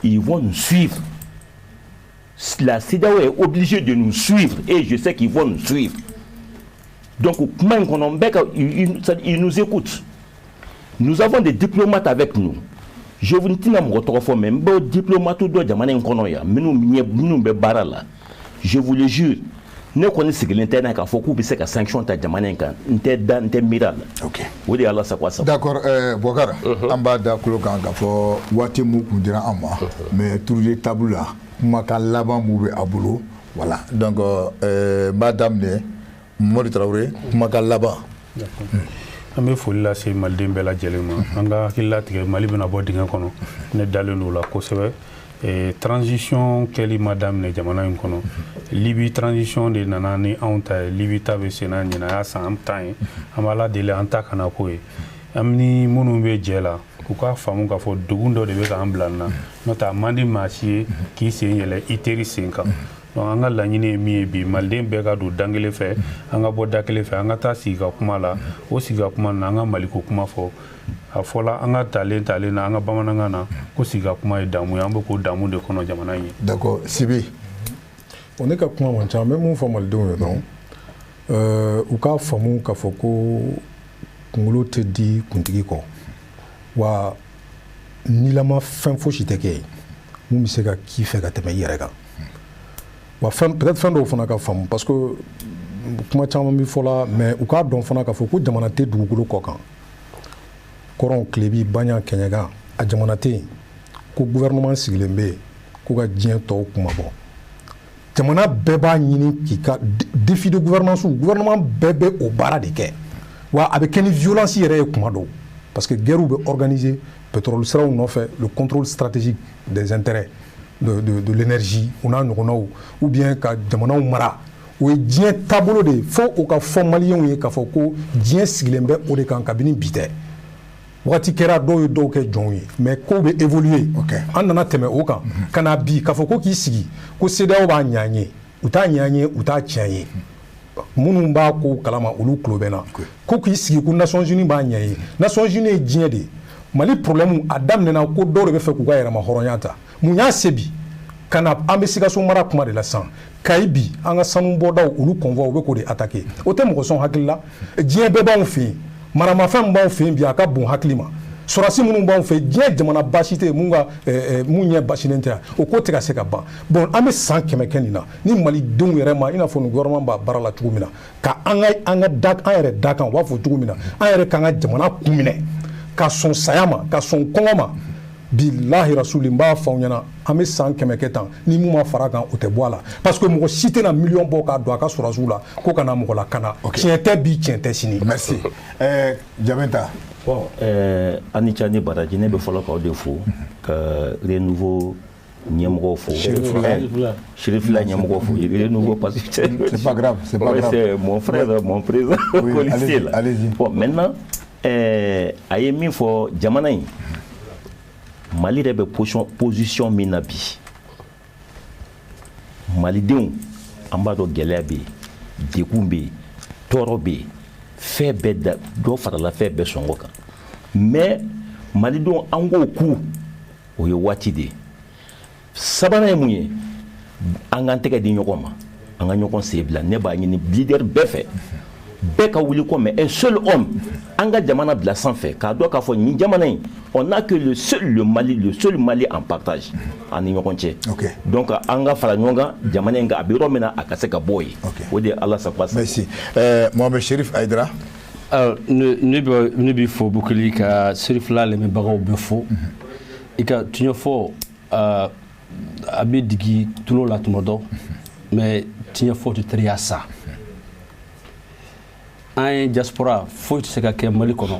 Ils vont nous suivre. La CEDEAO est obligée de nous suivre et je sais qu'ils vont nous suivre. Donc ils nous écoutent. Nous avons des diplomates avec nous. Je vous dis même diplomate je vous le jure. Ne connaissez que l'internet qu'il faut qu'on puisse que sanction ta jamana kan n'te miral. OK. O de Allah sakwa sa. D'accord Bokara an b'a da kulo kan ka fɔ waati mu kun dira an ma mais tour de table la kumakan laban mu bɛ a bolo voilà donc b'a daminɛ Modi Traoré kumakan laban. An bɛ foli lase maliden bɛɛ lajɛlen ma an ka hakili latigɛ Mali bɛna bɔ dingɛ kɔnɔ ne dalen don la kosɛbɛ. Transition kɛli ma daminɛ jamana in kɔnɔ Libi transition de nana ni anw ta ye Libi ta bɛ sen na ɲina y'a san an tan ye an b'a la deli an ta kana k'o ye an ni minnu bɛ jɛ la u k'a faamu k'a fɔ degun dɔ de bɛ k'an bila nin na n'o tɛ a man di maa si ye k'i sen yɛlɛ i teri sen kan donc an ka laɲini ye min ye bi maliden bɛɛ ka don dan kelen fɛ an ka bɔ da kelen fɛ an ka taa sigi ka kuma la o sigi ka kuma na an ka Maliko kuma fɔ a fɔla an ka talen na an ka bamanankan na ko sigi ka kuma ye damu ye an bɛ k'o damu de kɔnɔ jamana in ye. D'accord Sibi. On ne ka kuma man ca mais mun fɔ malidenw ye dɔrɔn u k'a faamu k'a fɔ ko kunkolo tɛ di kuntigi kɔ wa nilama fɛn fosi tɛ kɛ yen mun bɛ se ka k'i fɛ ka tɛmɛ i yɛrɛ kan wa peut-être fɛn dɔw fana ka faamu parce que kuma caman bɛ fɔ la mais u k'a dɔn fana k'a fɔ ko jamana tɛ dugukolo kɔ kan kɔrɔn Kilebi Baɲa Kɛɲɛkan a jamana tɛ yen ko gouvernement sigilen bɛ yen ko ka diɲɛ tɔw kuma bɔ jamana bɛɛ b'a ɲini k'i ka défi de gouvernance gouvernement bɛɛ bɛ o baara de kɛ wa a bɛ kɛ ni violence yɛrɛ ye kuma dɔw parce que guerre bɛ organiser pétrole siraw nɔfɛ le contrôle stratégique des intérêts de l'énergie o n'a ɲɔgɔnnaw ou bien ka jamanaw mara o ye diɲɛ taabolo de ye fo o ka fɔ maliyɛnw ye k'a fɔ ko diɲɛ sigilen bɛ o de kan kabini bi tɛ waati kɛra dɔw ye dɔw kɛ jɔnw ye mais kow bɛ évoluer an nana tɛmɛ o kan ka na bi k'a fɔ ko k'i sigi ko CEDEAO b'a ɲɛ an ye u t'a ɲɛ an ye u t'a tiɲɛ an ye minnu b'a ko kalama olu tulo bɛ na ko k'i sigi ko Nations Unies b'a ɲɛ ye Nations Unies ye diɲɛ de ye Mali problème a daminɛna ko dɔw de bɛ fɛ k'u ka yɛrɛma hɔrɔnya ta mun y'a se bi ka na an bɛ Sikaso mara kuma de la sisan Kayi bi an ka sanu bɔdaw olu convoi u bɛ k'o de attaquer o tɛ mɔgɔ sɔn hakili la diɲɛ bɛɛ b'anw fɛ yen maramafɛn b'anw fɛ yen bi a ka bon hakili ma sɔrɔsi minnu b'anw fɛ diɲɛ jamana baasi tɛ yen mun ɲɛ basilen tɛ o ko tɛ ka se ka ban bon an bɛ san 100 kɛ nin na ni malidenw yɛrɛ ma i n'a fɔ nin gouvernement b'a baara la cogo min na ka an yɛrɛ da kan u b'a fɔ cogo min na an yɛrɛ k'an ka jamana kun minɛ ka sɔn saya ma ka sɔn kɔngɔ ma bilahi rasuli n b'a fɔ aw ɲɛna an bɛ san 100 kɛ tan ni mun ma fara kan o tɛ bɔ a la parce que mɔgɔ si tɛna miliyɔn bɔ k'a don a ka sɔrɔsiw la ko kana mɔgɔ lakana tiɲɛ tɛ bi tiɲɛ tɛ sini. merci Jamenta. bon ani ca ni baraji ne bɛ fɔlɔ k'aw de fo ka renouveau ɲɛmɔgɔw fo Chérifula ɲɛmɔgɔw fo renouveau parce que c'est pas grave c'est mon frère mon président policier là bon maintenant a ye min fɔ jamana in Mali yɛrɛ bɛ position min na bi malidenw an b'a dɔn gɛlɛya bɛ yen degun bɛ yen tɔɔrɔ bɛ yen fɛn bɛɛ da dɔ farala fɛn bɛɛ sɔngɔ kan mais malidenw an k'o ku o ye waati de ye sabanan ye mun ye an k'an tɛgɛ di ɲɔgɔn ma an ka ɲɔgɔn sen bila ne b'a ɲini leader bɛɛ fɛ bɛɛ ka wuli kɔ mais un seul homme an ka jamana bila sanfɛ k'a dɔn k'a fɔ nin jamana in on n'a que le seul Mali en partage ani ɲɔgɔn cɛ donc an ka fara ɲɔgɔn kan jamana in kan a bɛ yɔrɔ min na a ka se ka bɔ yen o de ye Ala sago sa. merci Mohamed Cherif Aïdara. ne bɛ fɔ Bukili ka Chérifula lamɛnbagaw bɛɛ fo i ka tiɲɛ fɔ a bɛ digi tulo la tuma dɔ mais tiɲɛ fɔ tɛ teriya sa an ye diaspora foyi tɛ se ka kɛ Mali kɔnɔ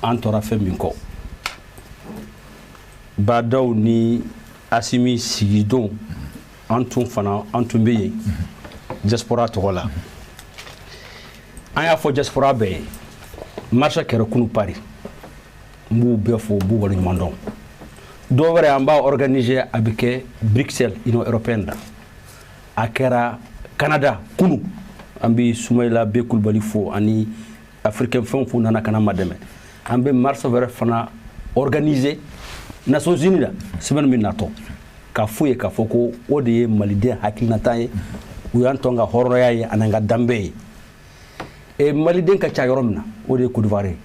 an tora fɛn min kɔ Badaw ni Asimi sigidon an tun bɛ yen diaspora tɔgɔ la an y'a fɔ diaspora bɛɛ ye marche kɛra kunu Paris n b'u bɛɛ fo u b'u waleɲuman dɔn dɔw wɛrɛ an b'a organiser a bɛ kɛ Bruxelles Union européenne da a kɛra Canada kunu an bɛ Soumaïla B Kulibali fo ani africain fɛnw fo nana kana ma dɛmɛ an bɛ marche wɛrɛ fana organiser Nations Unies la semaine min natɔ k'a fɔ ye k'a fɔ ko o de ye maliden hakilinata ye u y'an tɔn ka hɔrɔnya ye ani ka danbe ye maliden ka ca yɔrɔ min na o de ye Côte d'Ivoire ye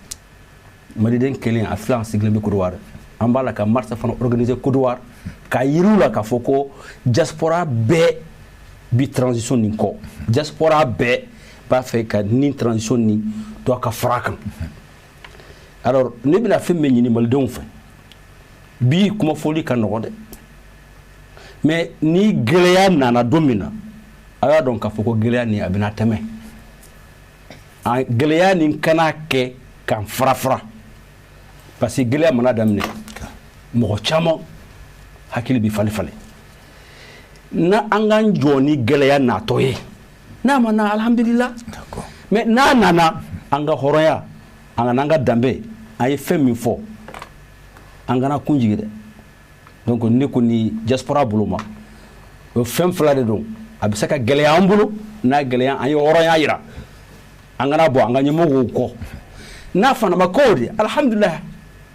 maliden kelen a filan sigilen bɛ Côte d'Ivoire an b'a la ka marche fana organiser Côte d'Ivoire k'a yiriw la k'a fɔ ko diaspora bɛɛ bi transition nin kɔ diaspora bɛɛ b'a fɛ ka nin transition nin to a ka fara kan alors ne bɛna fɛn min ɲini malidenw fɛ bi kuma fɔli ka nɔgɔ dɛ mais ni gɛlɛya nana don min na a y'a dɔn k'a fɔ ko gɛlɛya nin a bɛna tɛmɛ gɛlɛya nin kana kɛ k'an fara parce que gɛlɛya mana daminɛ mɔgɔ caman hakili bɛ falen na an k'an jɔ ni gɛlɛya natɔ ye n'a ma na alhamdulillah mais n'a nana an ka hɔrɔnya an ka n'an ka danbe an ye fɛn min fɔ an kana kun jigi dɛ donc ne ko ni diaspora bolo ma o fɛn fila de don a bɛ se ka gɛlɛya an bolo n'a gɛlɛya an ye hɔrɔnya yira an kana bɔ an ka ɲɛmɔgɔw kɔ n'a fana ma k'o de alhamdulillah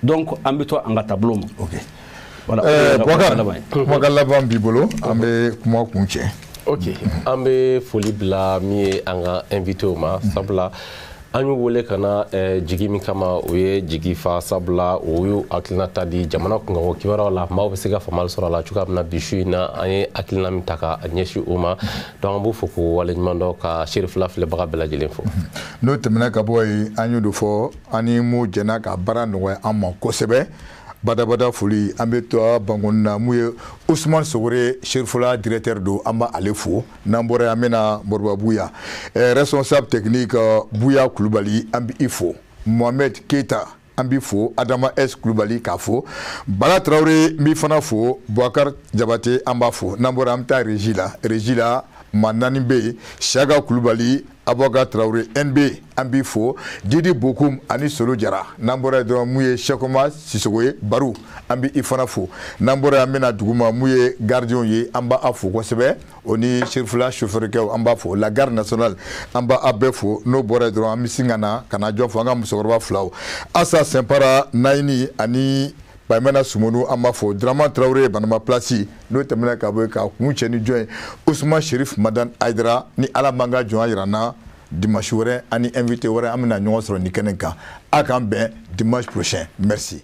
donc an bɛ to an ka tableau ma. Voilà. Boubacar laban b'i bolo an bɛ kuma kun cɛ. ok an bɛ foli bila min ye an ka invité ma sabula an y'u wele ka na jigi min kama o ye jigi fa sabula o y'u hakilinata di jamana kunkanko kibaruyaw la maaw bɛ se ka faamuyali sɔrɔ a la cogoya min na bi su in na an ye hakilina min ta ka ɲɛsin o ma donc an b'u fo k'u waleɲuman dɔn ka Chérifula filɛbaga bɛɛ lajɛlen fo. n'o tɛmɛna ka bɔ yen an y'o de fɔ an ni mun jɛnna ka baara nɔgɔya an ma kosɛbɛ badabada foli an bɛ to Bankɔni na mun ye Ousmane Sogore Chérifula directeur do an b'a ale fo n'an bɔra an bɛna Moriba Buya responsable technique Buya Kulubali an bɛ i fo Mohamed Keita an bɛ fo Adama S Kulubali k'a fo Bala Traoré n bɛ fana fo Boubacar Jabate an b'a fo n'an bɔra an bɛ taa régie la maa naani bɛ yen Siaga Kulubali Aboka Traoré NB an b'i fo Didi Bokoum ani Solo Jara n'an bɔra yen dɔrɔn mun ye Sekoma Sisogo ye Baru an bɛ i fana fo n'an bɔra yen an bɛna duguma mun ye gardien ye an b'a fo kosɛbɛ o ni Chérifula chauffeur-kɛw an b'a fo la garde nationale an b'a bɛɛ fo n'o bɔra yen dɔrɔn an bɛ sin ka na jɔ fo an ka musokɔrɔba filaw Asa Sɛnpara Nayini ani Baymana Sumonu an b'a fo Dramane Traoré Banama Place n'o tɛmɛna ka bɔ yen ka kun cɛ ni jɔn ye Ousmane Cherif Madane Aïdara ni Ala man ka jɔn jira n na dimanche wɛrɛ ani invité wɛrɛ an bɛna ɲɔgɔn sɔrɔ nin kɛnɛ kan a k'an bɛn dimanche prochain merci.